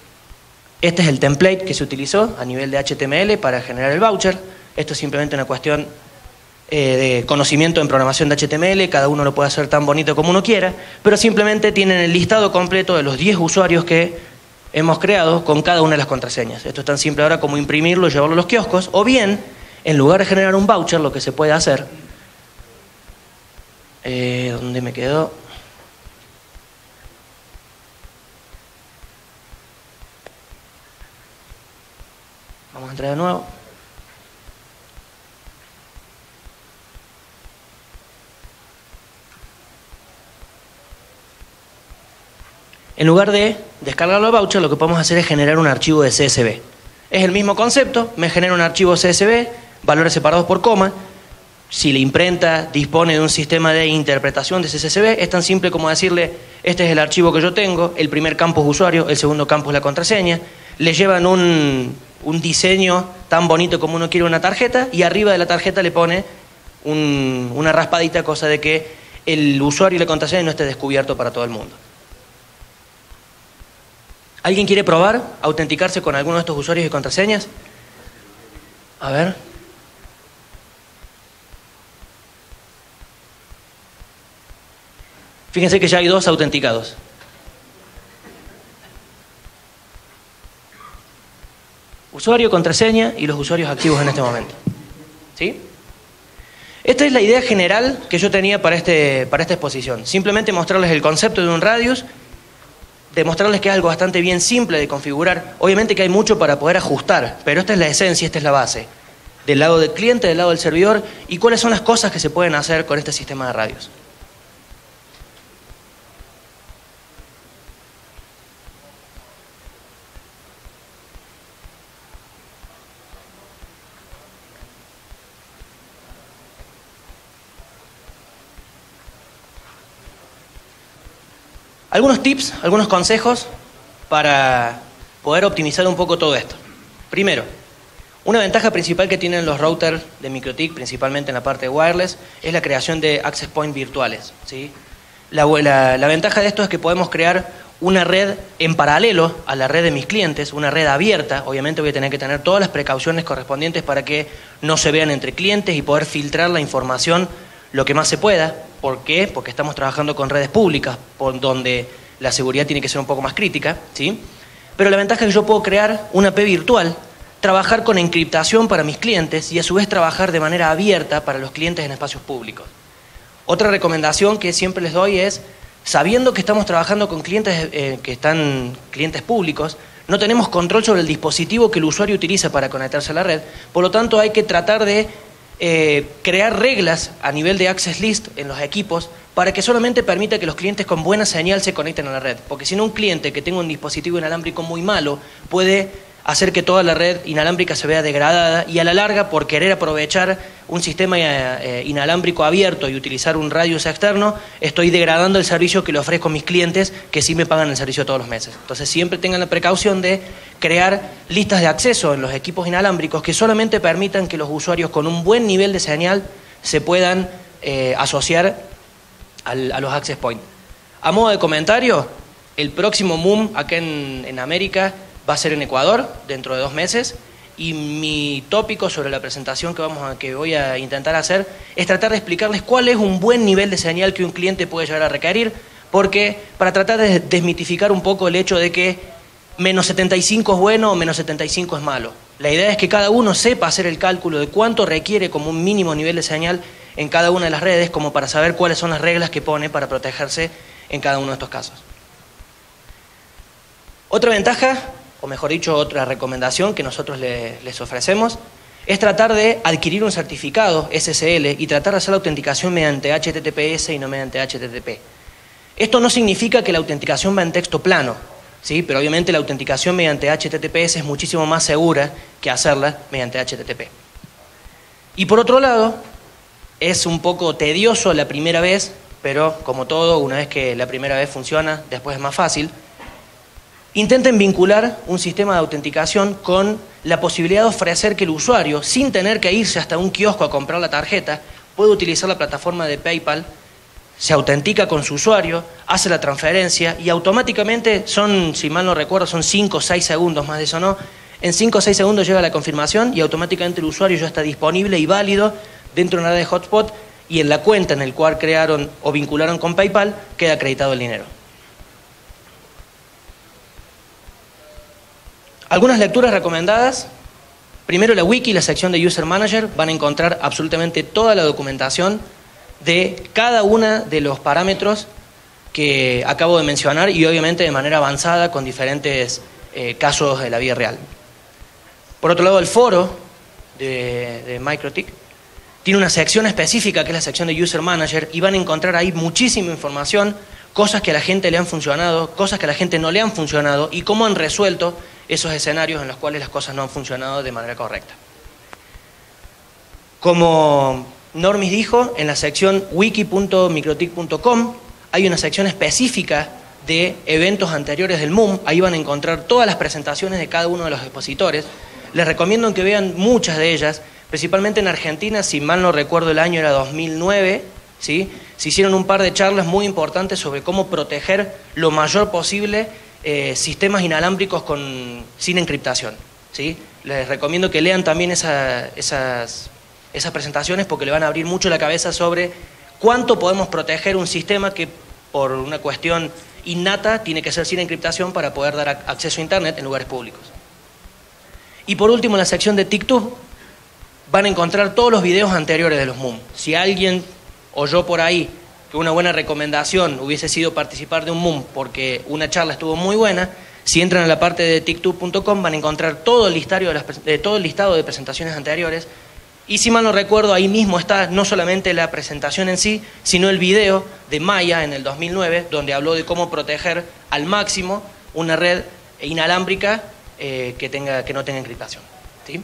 este es el template que se utilizó a nivel de HTML para generar el voucher. Esto es simplemente una cuestión de conocimiento en programación de HTML, cada uno lo puede hacer tan bonito como uno quiera, pero simplemente tienen el listado completo de los 10 usuarios que hemos creado con cada una de las contraseñas. Esto es tan simple ahora como imprimirlo y llevarlo a los kioscos, o bien, en lugar de generar un voucher, lo que se puede hacer, ¿dónde me quedó? Vamos a entrar de nuevo. En lugar de descargar los vouchers, lo que podemos hacer es generar un archivo de CSV. Es el mismo concepto, me genera un archivo CSV, valores separados por coma. Si la imprenta dispone de un sistema de interpretación de ese CSV, es tan simple como decirle, este es el archivo que yo tengo, el primer campo es usuario, el segundo campo es la contraseña. Le llevan un diseño tan bonito como uno quiere una tarjeta, y arriba de la tarjeta le pone una raspadita, cosa de que el usuario y la contraseña no esté descubierto para todo el mundo. ¿Alguien quiere probar autenticarse con alguno de estos usuarios y contraseñas? A ver. Fíjense que ya hay 2 autenticados. Usuario, contraseña y los usuarios activos en este momento. ¿Sí? Esta es la idea general que yo tenía para esta exposición. Simplemente mostrarles el concepto de un radius, demostrarles que es algo bastante bien simple de configurar. Obviamente que hay mucho para poder ajustar, pero esta es la esencia, esta es la base. Del lado del cliente, del lado del servidor, y cuáles son las cosas que se pueden hacer con este sistema de radios. Algunos tips, algunos consejos para poder optimizar un poco todo esto. Primero, una ventaja principal que tienen los routers de MikroTik, principalmente en la parte de wireless, es la creación de access point virtuales, ¿sí? La ventaja de esto es que podemos crear una red en paralelo a la red de mis clientes, una red abierta. Obviamente voy a tener que tener todas las precauciones correspondientes para que no se vean entre clientes y poder filtrar la información lo que más se pueda. ¿Por qué? Porque estamos trabajando con redes públicas, por donde la seguridad tiene que ser un poco más crítica, ¿sí? Pero la ventaja es que yo puedo crear una AP virtual, trabajar con encriptación para mis clientes y a su vez trabajar de manera abierta para los clientes en espacios públicos. Otra recomendación que siempre les doy es, sabiendo que estamos trabajando con clientes clientes públicos, no tenemos control sobre el dispositivo que el usuario utiliza para conectarse a la red, por lo tanto hay que tratar de crear reglas a nivel de access list en los equipos para que solamente permita que los clientes con buena señal se conecten a la red. Porque si no, un cliente que tenga un dispositivo inalámbrico muy malo puede hacer que toda la red inalámbrica se vea degradada y a la larga, por querer aprovechar un sistema inalámbrico abierto y utilizar un radius externo, estoy degradando el servicio que le ofrezco a mis clientes que sí me pagan el servicio todos los meses. Entonces siempre tengan la precaución de crear listas de acceso en los equipos inalámbricos que solamente permitan que los usuarios con un buen nivel de señal se puedan asociar a los access points. A modo de comentario, el próximo MUM acá en América va a ser en Ecuador, dentro de 2 meses, y mi tópico sobre la presentación que voy a intentar hacer es tratar de explicarles cuál es un buen nivel de señal que un cliente puede llegar a requerir, porque para tratar de desmitificar un poco el hecho de que menos 75 es bueno o menos 75 es malo. La idea es que cada uno sepa hacer el cálculo de cuánto requiere como un mínimo nivel de señal en cada una de las redes, como para saber cuáles son las reglas que pone para protegerse en cada uno de estos casos. Otra ventaja, o mejor dicho, otra recomendación que nosotros les ofrecemos, es tratar de adquirir un certificado SSL y tratar de hacer la autenticación mediante HTTPS y no mediante HTTP. Esto no significa que la autenticación va en texto plano, ¿sí? Pero obviamente la autenticación mediante HTTPS es muchísimo más segura que hacerla mediante HTTP. Y por otro lado, es un poco tedioso la primera vez, pero como todo, una vez que la primera vez funciona, después es más fácil. Intenten vincular un sistema de autenticación con la posibilidad de ofrecer que el usuario, sin tener que irse hasta un kiosco a comprar la tarjeta, puede utilizar la plataforma de PayPal, se autentica con su usuario, hace la transferencia y automáticamente son, si mal no recuerdo, son 5 o 6 segundos, más de eso no. En 5 o 6 segundos llega la confirmación y automáticamente el usuario ya está disponible y válido dentro de una red de hotspot y en la cuenta en el cual crearon o vincularon con PayPal queda acreditado el dinero. Algunas lecturas recomendadas. Primero, la wiki, la sección de User Manager, van a encontrar absolutamente toda la documentación de cada uno de los parámetros que acabo de mencionar y obviamente de manera avanzada con diferentes casos de la vida real. Por otro lado, el foro de MikroTik tiene una sección específica que es la sección de User Manager y van a encontrar ahí muchísima información, cosas que a la gente le han funcionado, cosas que a la gente no le han funcionado y cómo han resuelto esos escenarios en los cuales las cosas no han funcionado de manera correcta. Como Normis dijo, en la sección wiki.mikrotik.com hay una sección específica de eventos anteriores del MUM. Ahí van a encontrar todas las presentaciones de cada uno de los expositores. Les recomiendo que vean muchas de ellas, principalmente en Argentina, si mal no recuerdo el año era 2009, ¿sí? Se hicieron un par de charlas muy importantes sobre cómo proteger lo mayor posible sistemas inalámbricos sin encriptación, ¿sí? Les recomiendo que lean también esas presentaciones porque le van a abrir mucho la cabeza sobre cuánto podemos proteger un sistema que por una cuestión innata tiene que ser sin encriptación para poder dar acceso a Internet en lugares públicos. Y por último, en la sección de TikTok van a encontrar todos los videos anteriores de los MUM. Si alguien oyó por ahí que una buena recomendación hubiese sido participar de un MUM porque una charla estuvo muy buena, si entran a la parte de tiktok.com van a encontrar todo el listado de presentaciones anteriores. Y si mal no recuerdo, ahí mismo está no solamente la presentación en sí, sino el video de Maya en el 2009, donde habló de cómo proteger al máximo una red inalámbrica que no tenga encriptación. ¿Sí?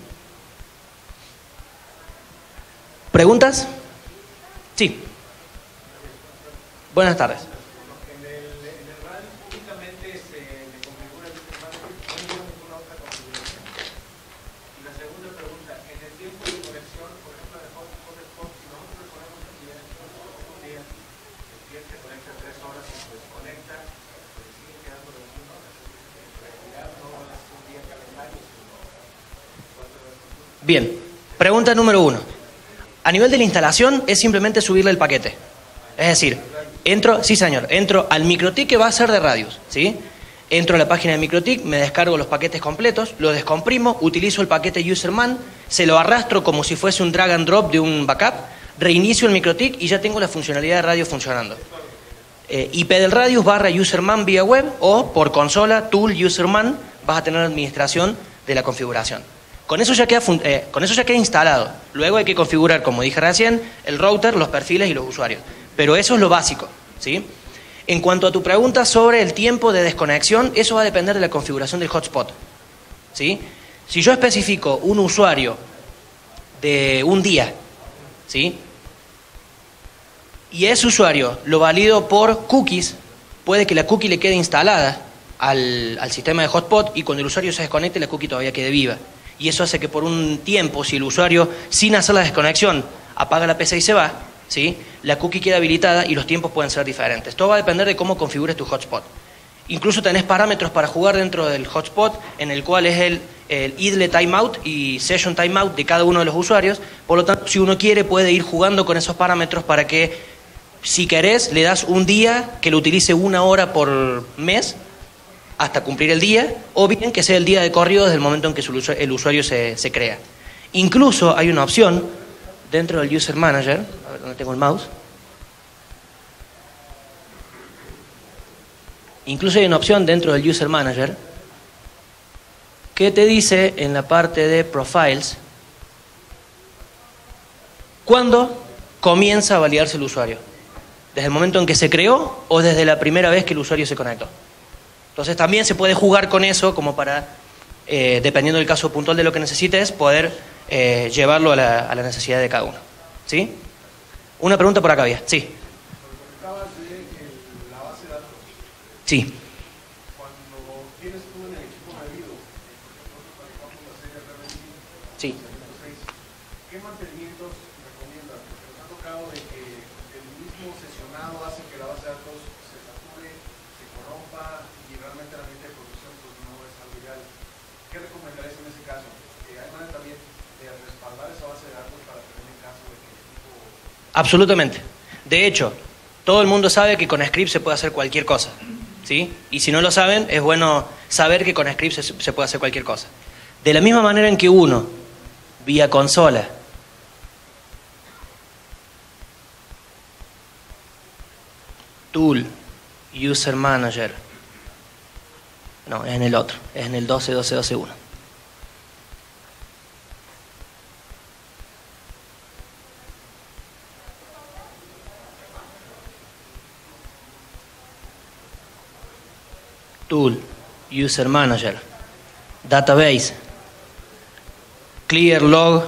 ¿Preguntas? Sí. Buenas tardes. Bien, pregunta número 1. A nivel de la instalación es simplemente subirle el paquete. Es decir, entro al MikroTik que va a ser de radios, ¿sí? Entro a la página de MikroTik, me descargo los paquetes completos, lo descomprimo, utilizo el paquete userman, se lo arrastro como si fuese un drag and drop de un backup, reinicio el MikroTik y ya tengo la funcionalidad de radio funcionando. IP del radius / userman vía web o por consola, tool, userman, vas a tener administración de la configuración. Con eso ya queda instalado. Luego hay que configurar, como dije recién, el router, los perfiles y los usuarios. Pero eso es lo básico, ¿sí? En cuanto a tu pregunta sobre el tiempo de desconexión, eso va a depender de la configuración del hotspot, ¿sí? Si yo especifico un usuario de un día, ¿sí? Y ese usuario lo valido por cookies, puede que la cookie le quede instalada al sistema de hotspot y cuando el usuario se desconecte la cookie todavía quede viva. Y eso hace que por un tiempo, si el usuario, sin hacer la desconexión, apaga la PC y se va, ¿sí? La cookie queda habilitada y los tiempos pueden ser diferentes. Todo va a depender de cómo configures tu hotspot. Incluso tenés parámetros para jugar dentro del hotspot, en el cual es el idle timeout y session timeout de cada uno de los usuarios. Por lo tanto, si uno quiere, puede ir jugando con esos parámetros para que, si querés, le das un día que lo utilice 1 hora por mes, hasta cumplir el día, o bien que sea el día de corrido desde el momento en que el usuario se crea. Incluso hay una opción dentro del User Manager, a ver dónde tengo el mouse. Incluso hay una opción dentro del User Manager que te dice en la parte de Profiles cuándo comienza a validarse el usuario. ¿Desde el momento en que se creó o desde la primera vez que el usuario se conectó? Entonces también se puede jugar con eso como para, dependiendo del caso puntual de lo que necesites, poder llevarlo a la necesidad de cada uno. ¿Sí? Una pregunta por acá había. Sí. Hablabas de la base de datos. Sí. Cuando tienes tú en el equipo medido, por ejemplo, nosotros manejamos la serie RB5, Sí. ¿qué mantenimientos recomiendas? Porque nos ha tocado de que el mismo sesionado hace que la base de datos se sature, se corrompa y realmente el ambiente de producción pues no es algo ideal. ¿Qué recomendarías en ese caso? Hay manera también de respaldar esa base de datos para tener en caso de que el equipo... Absolutamente. De hecho, todo el mundo sabe que con script se puede hacer cualquier cosa, ¿sí? Y si no lo saben, es bueno saber que con script se puede hacer cualquier cosa. De la misma manera en que uno, vía consola, tool, user manager, no, es en el otro, es en el 12.12.12.1. Tool, User Manager, Database, Clear, Log,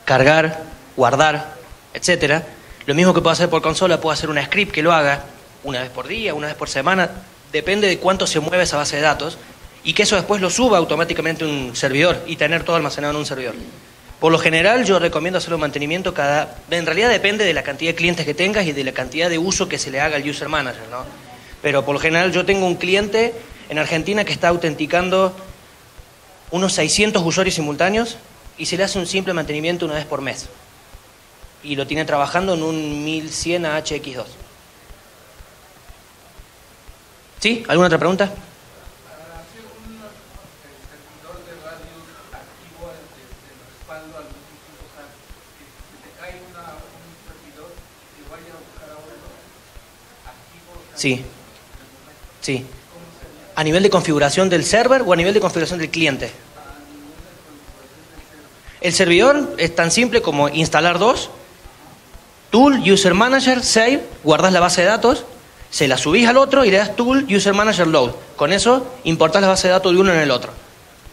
cargar, guardar, etc. Lo mismo que puedo hacer por consola, puedo hacer un script que lo haga una vez por día, una vez por semana, depende de cuánto se mueve esa base de datos. y que eso después lo suba automáticamente a un servidor y tener todo almacenado en un servidor. Por lo general yo recomiendo hacer un mantenimiento en realidad depende de la cantidad de clientes que tengas y de la cantidad de uso que se le haga al user manager, ¿no? Pero por lo general yo tengo un cliente en Argentina que está autenticando unos 600 usuarios simultáneos y se le hace un simple mantenimiento una vez por mes. Y lo tiene trabajando en un 1100 AHX2. ¿Sí? ¿Alguna otra pregunta? Para hacer un servidor de radios activo del respaldo al 25 SAN, que te cae un servidor que vaya a buscar a uno activo. Sí. Sí. ¿A nivel de configuración del server o a nivel de configuración del cliente? El servidor es tan simple como instalar dos, Tool, User Manager, Save, guardas la base de datos, se la subís al otro y le das Tool, User Manager, Load. Con eso importás la base de datos de uno en el otro,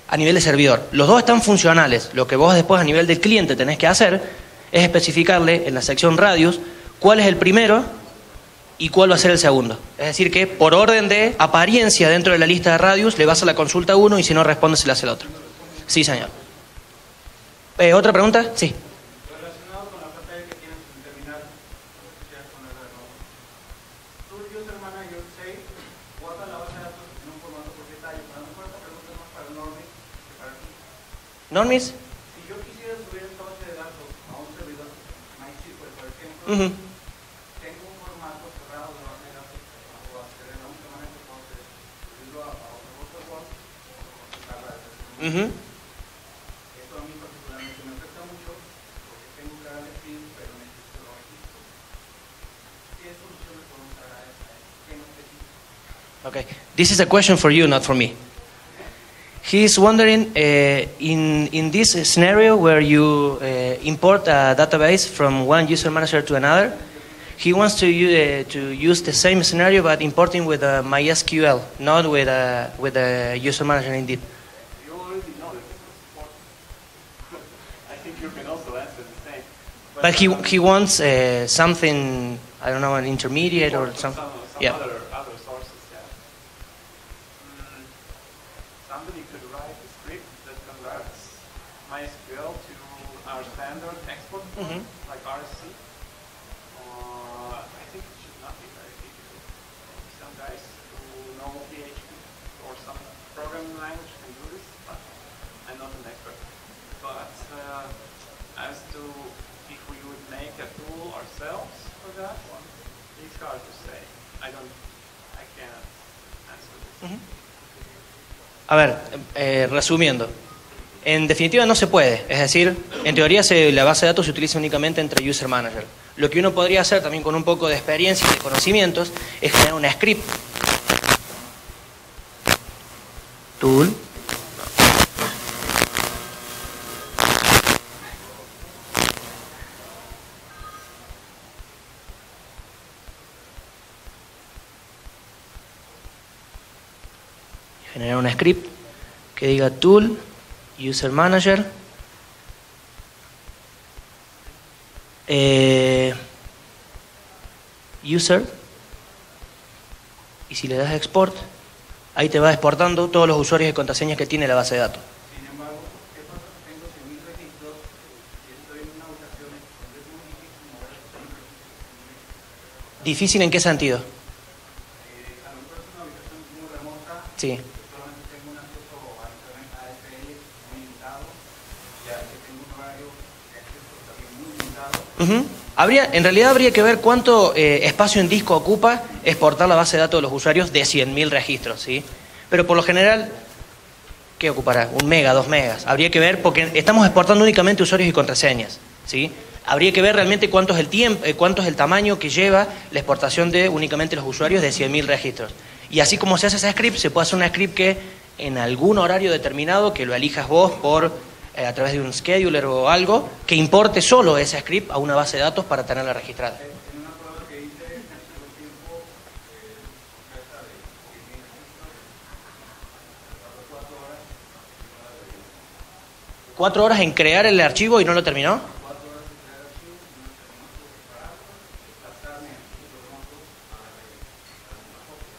a nivel de servidor. Los dos están funcionales. Lo que vos después a nivel del cliente tenés que hacer es especificarle en la sección Radius cuál es el primero y cuál va a ser el segundo. Es decir que por orden de apariencia dentro de la lista de Radius le vas a la consulta a uno y si no responde se le hace el otro. Sí, señor. ¿Otra pregunta? Sí. Relacionado con la pantalla que tienes en terminal, no sé si ya con el nuevo. Tu user manager save guarda la base de datos en un formato por detalle. A lo mejor esta pregunta es más para Normis que para ti. ¿Normis? Si yo quisiera subir esta base de datos a un servidor, MySQL, por ejemplo, tengo un formato cerrado de base de datos que no puedo hacer en la única manera que puedo hacer es subirlo a otro software o consultarla desde el Esto a mí particularmente me afecta mucho porque tengo que darle fin, pero necesito los registros. ¿Qué solución le podemos dar a esta? ¿Qué no específico? Okay. This is a question for you, not for me. He's wondering, in this scenario where you import a database from one user manager to another, he wants to use the same scenario but importing with MySQL, not with a user manager indeed. You already know that this is important. I think you can also answer the same. But he wants something, I don't know, an intermediate or something. Yeah. Other sources, yeah. Somebody could write a script that converts MySQL to our standard export form, like RSC. I think it should not be very difficult. Some guys who know PHP or some programming language can do this, but I'm not an expert. But as to if we would make a tool ourselves for that, it's hard to say. I can't answer this. A ver, resumiendo. En definitiva no se puede. Es decir, en teoría la base de datos se utiliza únicamente entre user manager. Lo que uno podría hacer también con un poco de experiencia y de conocimientos es crear una script. Tool. Generar una script que diga Tool, User Manager, User, y si le das Export, ahí te va exportando todos los usuarios y contraseñas que tiene la base de datos. Sin embargo, ¿qué pasa si tengo 100.000 registros y estoy en una ubicación donde es muy difícil mover esos 100.000 registros? ¿Difícil en qué sentido? A lo mejor es una ubicación muy remota. Sí. Solamente tengo un acceso a internet ASL muy limitado, ya que tengo un horario de acceso también muy limitado. En realidad habría que ver cuánto espacio en disco ocupa exportar la base de datos de los usuarios de 100.000 registros, ¿sí? Pero por lo general, ¿qué ocupará? 1 mega, 2 megas. Habría que ver, porque estamos exportando únicamente usuarios y contraseñas, ¿sí? Habría que ver realmente cuánto es el tiempo, cuánto es el tamaño que lleva la exportación de únicamente los usuarios de 100.000 registros. Y así como se hace ese script, se puede hacer una script que en algún horario determinado, que lo elijas vos a través de un scheduler o algo, que importe solo ese script a una base de datos para tenerla registrada. En una prueba que hice, me llevó tiempo, completa de 100.000 registros, tardó 4 horas. 4 horas en crear el archivo y no lo terminó. 4 horas de crear archivos, no lo terminó, tuve que pararlo, desplazarme a archivos remotos a la copia.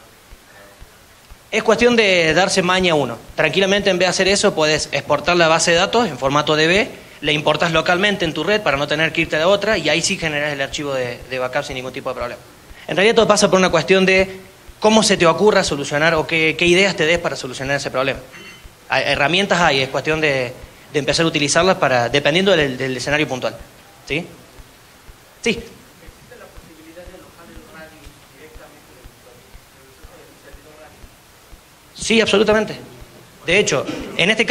Es cuestión de darse maña uno. Tranquilamente, en vez de hacer eso, puedes exportar la base de datos en formato DB, le importas localmente en tu red para no tener que irte a la otra, y ahí sí generas el archivo de backup sin ningún tipo de problema. En realidad todo pasa por una cuestión de cómo se te ocurra solucionar o qué ideas te des para solucionar ese problema. Herramientas hay, es cuestión de empezar a utilizarlas dependiendo del escenario puntual. ¿Sí? Sí. ¿Existe la posibilidad de alojar el Radius directamente del servidor Radius? Sí, absolutamente. De hecho, en este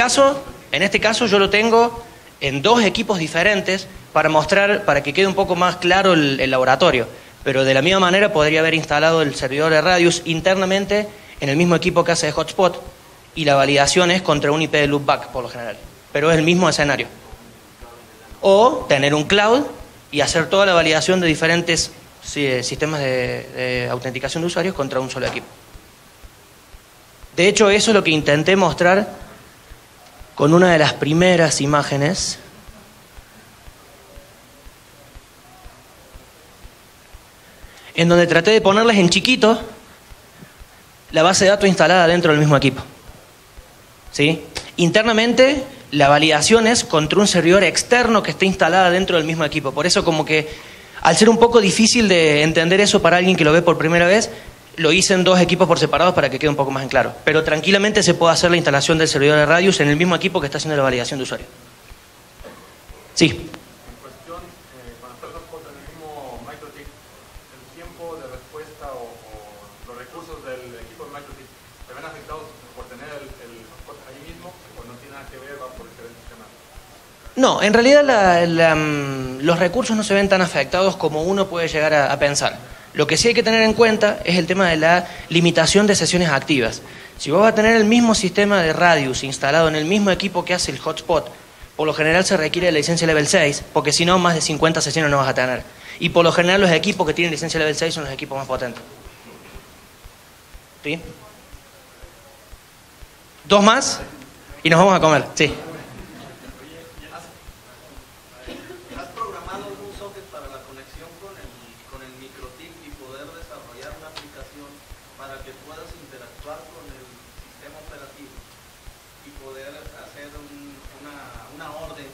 caso yo lo tengo en 2 equipos diferentes para que quede un poco más claro el laboratorio. Pero de la misma manera podría haber instalado el servidor de Radius internamente en el mismo equipo que hace de hotspot, y la validación es contra un IP de loopback por lo general. Pero es el mismo escenario. O tener un cloud y hacer toda la validación de diferentes sistemas de autenticación de usuarios contra un solo equipo. De hecho, eso es lo que intenté mostrar con una de las primeras imágenes. En donde traté de ponerles en chiquito la base de datos instalada dentro del mismo equipo. ¿Sí? Internamente, la validación es contra un servidor externo que esté instalada dentro del mismo equipo. Por eso, como que al ser un poco difícil de entender eso para alguien que lo ve por primera vez, lo hice en 2 equipos por separados para que quede un poco más en claro. Pero tranquilamente se puede hacer la instalación del servidor de Radius en el mismo equipo que está haciendo la validación de usuario. Sí. En cuestión, cuando estás con el mismo MikroTik, el tiempo de respuesta o los recursos del equipo de MikroTik se ven afectados por tener el hotspot ahí mismo, o no tiene nada que ver, va por diferentes sistemas. No, en realidad los recursos no se ven tan afectados como uno puede llegar a pensar. Lo que sí hay que tener en cuenta es el tema de la limitación de sesiones activas. Si vos vas a tener el mismo sistema de Radius instalado en el mismo equipo que hace el hotspot, por lo general se requiere de licencia level 6, porque si no, más de 50 sesiones no vas a tener. Y por lo general los equipos que tienen licencia level 6 son los equipos más potentes. ¿Sí? 2 más y nos vamos a comer. Sí. ¿Has programado algún socket para la conexión con el MikroTik y poder desarrollar una aplicación para que puedas interactuar con el sistema operativo y poder hacer una orden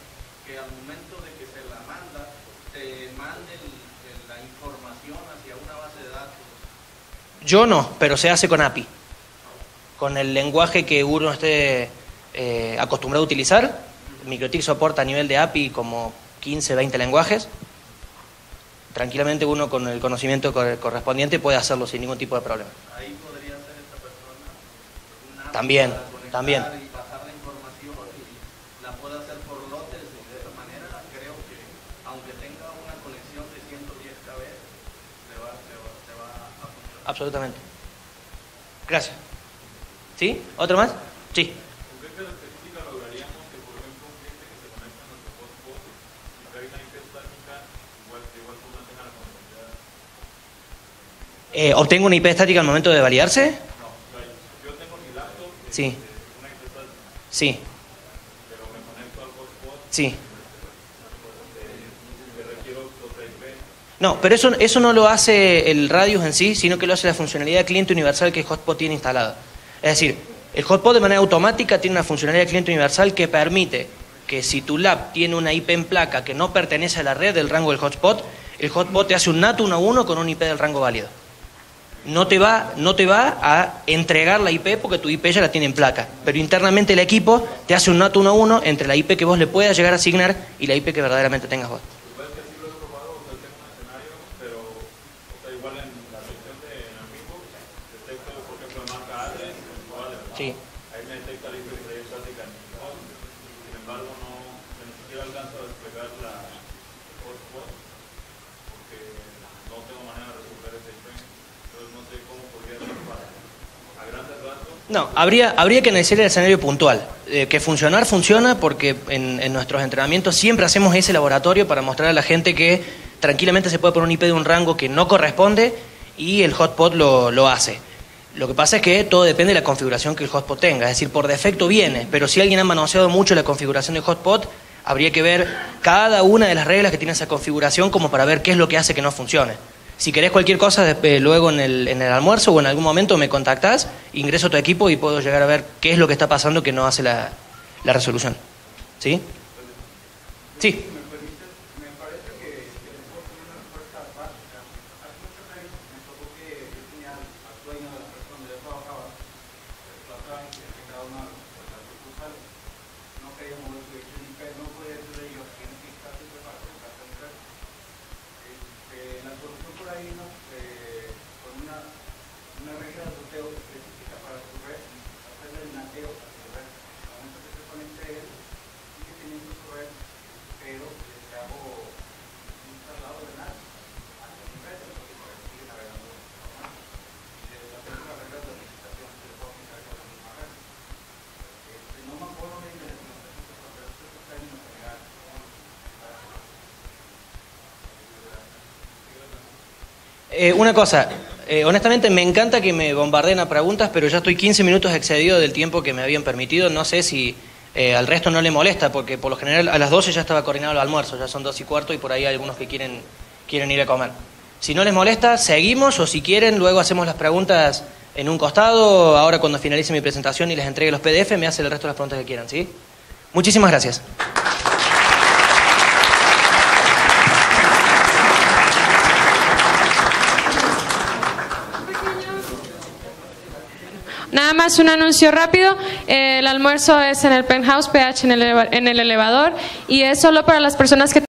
que al momento de que se la manda, te mande la información hacia una base de datos? Yo no, pero se hace con API. Con el lenguaje que uno esté acostumbrado a utilizar. MikroTik soporta a nivel de API como 15, 20 lenguajes. Tranquilamente uno con el conocimiento correspondiente puede hacerlo sin ningún tipo de problema. Ahí podría ser esta persona una API También, para conectar también. y pasar la información, y la puede hacer por lotes. De esta manera creo que aunque tenga una conexión de 110 kb, te va a funcionar. Absolutamente. Gracias. ¿Sí? ¿Otro más? Sí. ¿Con qué características lograríamos que, por ejemplo, un cliente que se conecta a nuestro hotspot y trae una IP estática, de igual forma tenga la conectividad? ¿Obtengo una IP estática al momento de validarse? No, yo tengo mi laptop que Sí. una IP estática, Sí. pero me conecto al hotspot Sí. y requiero otra IP. No, pero eso no lo hace el Radius en sí, sino que lo hace la funcionalidad de cliente universal que el hotspot tiene instalada. Es decir, el hotspot de manera automática tiene una funcionalidad de cliente universal que permite que si tu lab tiene una IP en placa que no pertenece a la red del rango del hotspot, el hotspot te hace un NAT 1 a 1 con un IP del rango válido. No te va a entregar la IP porque tu IP ya la tiene en placa, pero internamente el equipo te hace un NAT 1 a 1 entre la IP que vos le puedas llegar a asignar y la IP que verdaderamente tengas vos. Igual que así lo he probado, o sea, tengo un escenario, pero o sea, igual en la sección de amigos detecto, por ejemplo, marca address, Sí. ahí me detecta la IP que trae estática en mi host. Sin embargo, ni siquiera alcanzo a desplegar la hotspot porque no tengo manera de resolver esa IP. Entonces no sé cómo podría ser a grandes rasgos. No, habría que analizar el escenario puntual. Que funciona porque en nuestros entrenamientos siempre hacemos ese laboratorio para mostrar a la gente que tranquilamente se puede poner un IP de un rango que no corresponde y el hotspot lo hace. Lo que pasa es que todo depende de la configuración que el hotspot tenga. Es decir, por defecto viene, pero si alguien ha manoseado mucho la configuración del hotspot, habría que ver cada una de las reglas que tiene esa configuración como para ver qué es lo que hace que no funcione. Si querés cualquier cosa, luego en el almuerzo o en algún momento me contactás, ingreso a tu equipo y puedo llegar a ver qué es lo que está pasando que no hace la resolución. ¿Sí? Sí. Una cosa, honestamente me encanta que me bombardeen a preguntas, pero ya estoy 15 minutos excedido del tiempo que me habían permitido. No sé si al resto no le molesta, porque por lo general a las 12 ya estaba coordinado el almuerzo, ya son 2:15 y por ahí hay algunos que quieren ir a comer. Si no les molesta, seguimos, o si quieren, luego hacemos las preguntas en un costado. Ahora cuando finalice mi presentación y les entregue los PDF, me hacen el resto de las preguntas que quieran, ¿sí? Muchísimas gracias. Nada más un anuncio rápido, el almuerzo es en el Penthouse PH en el elevador y es solo para las personas que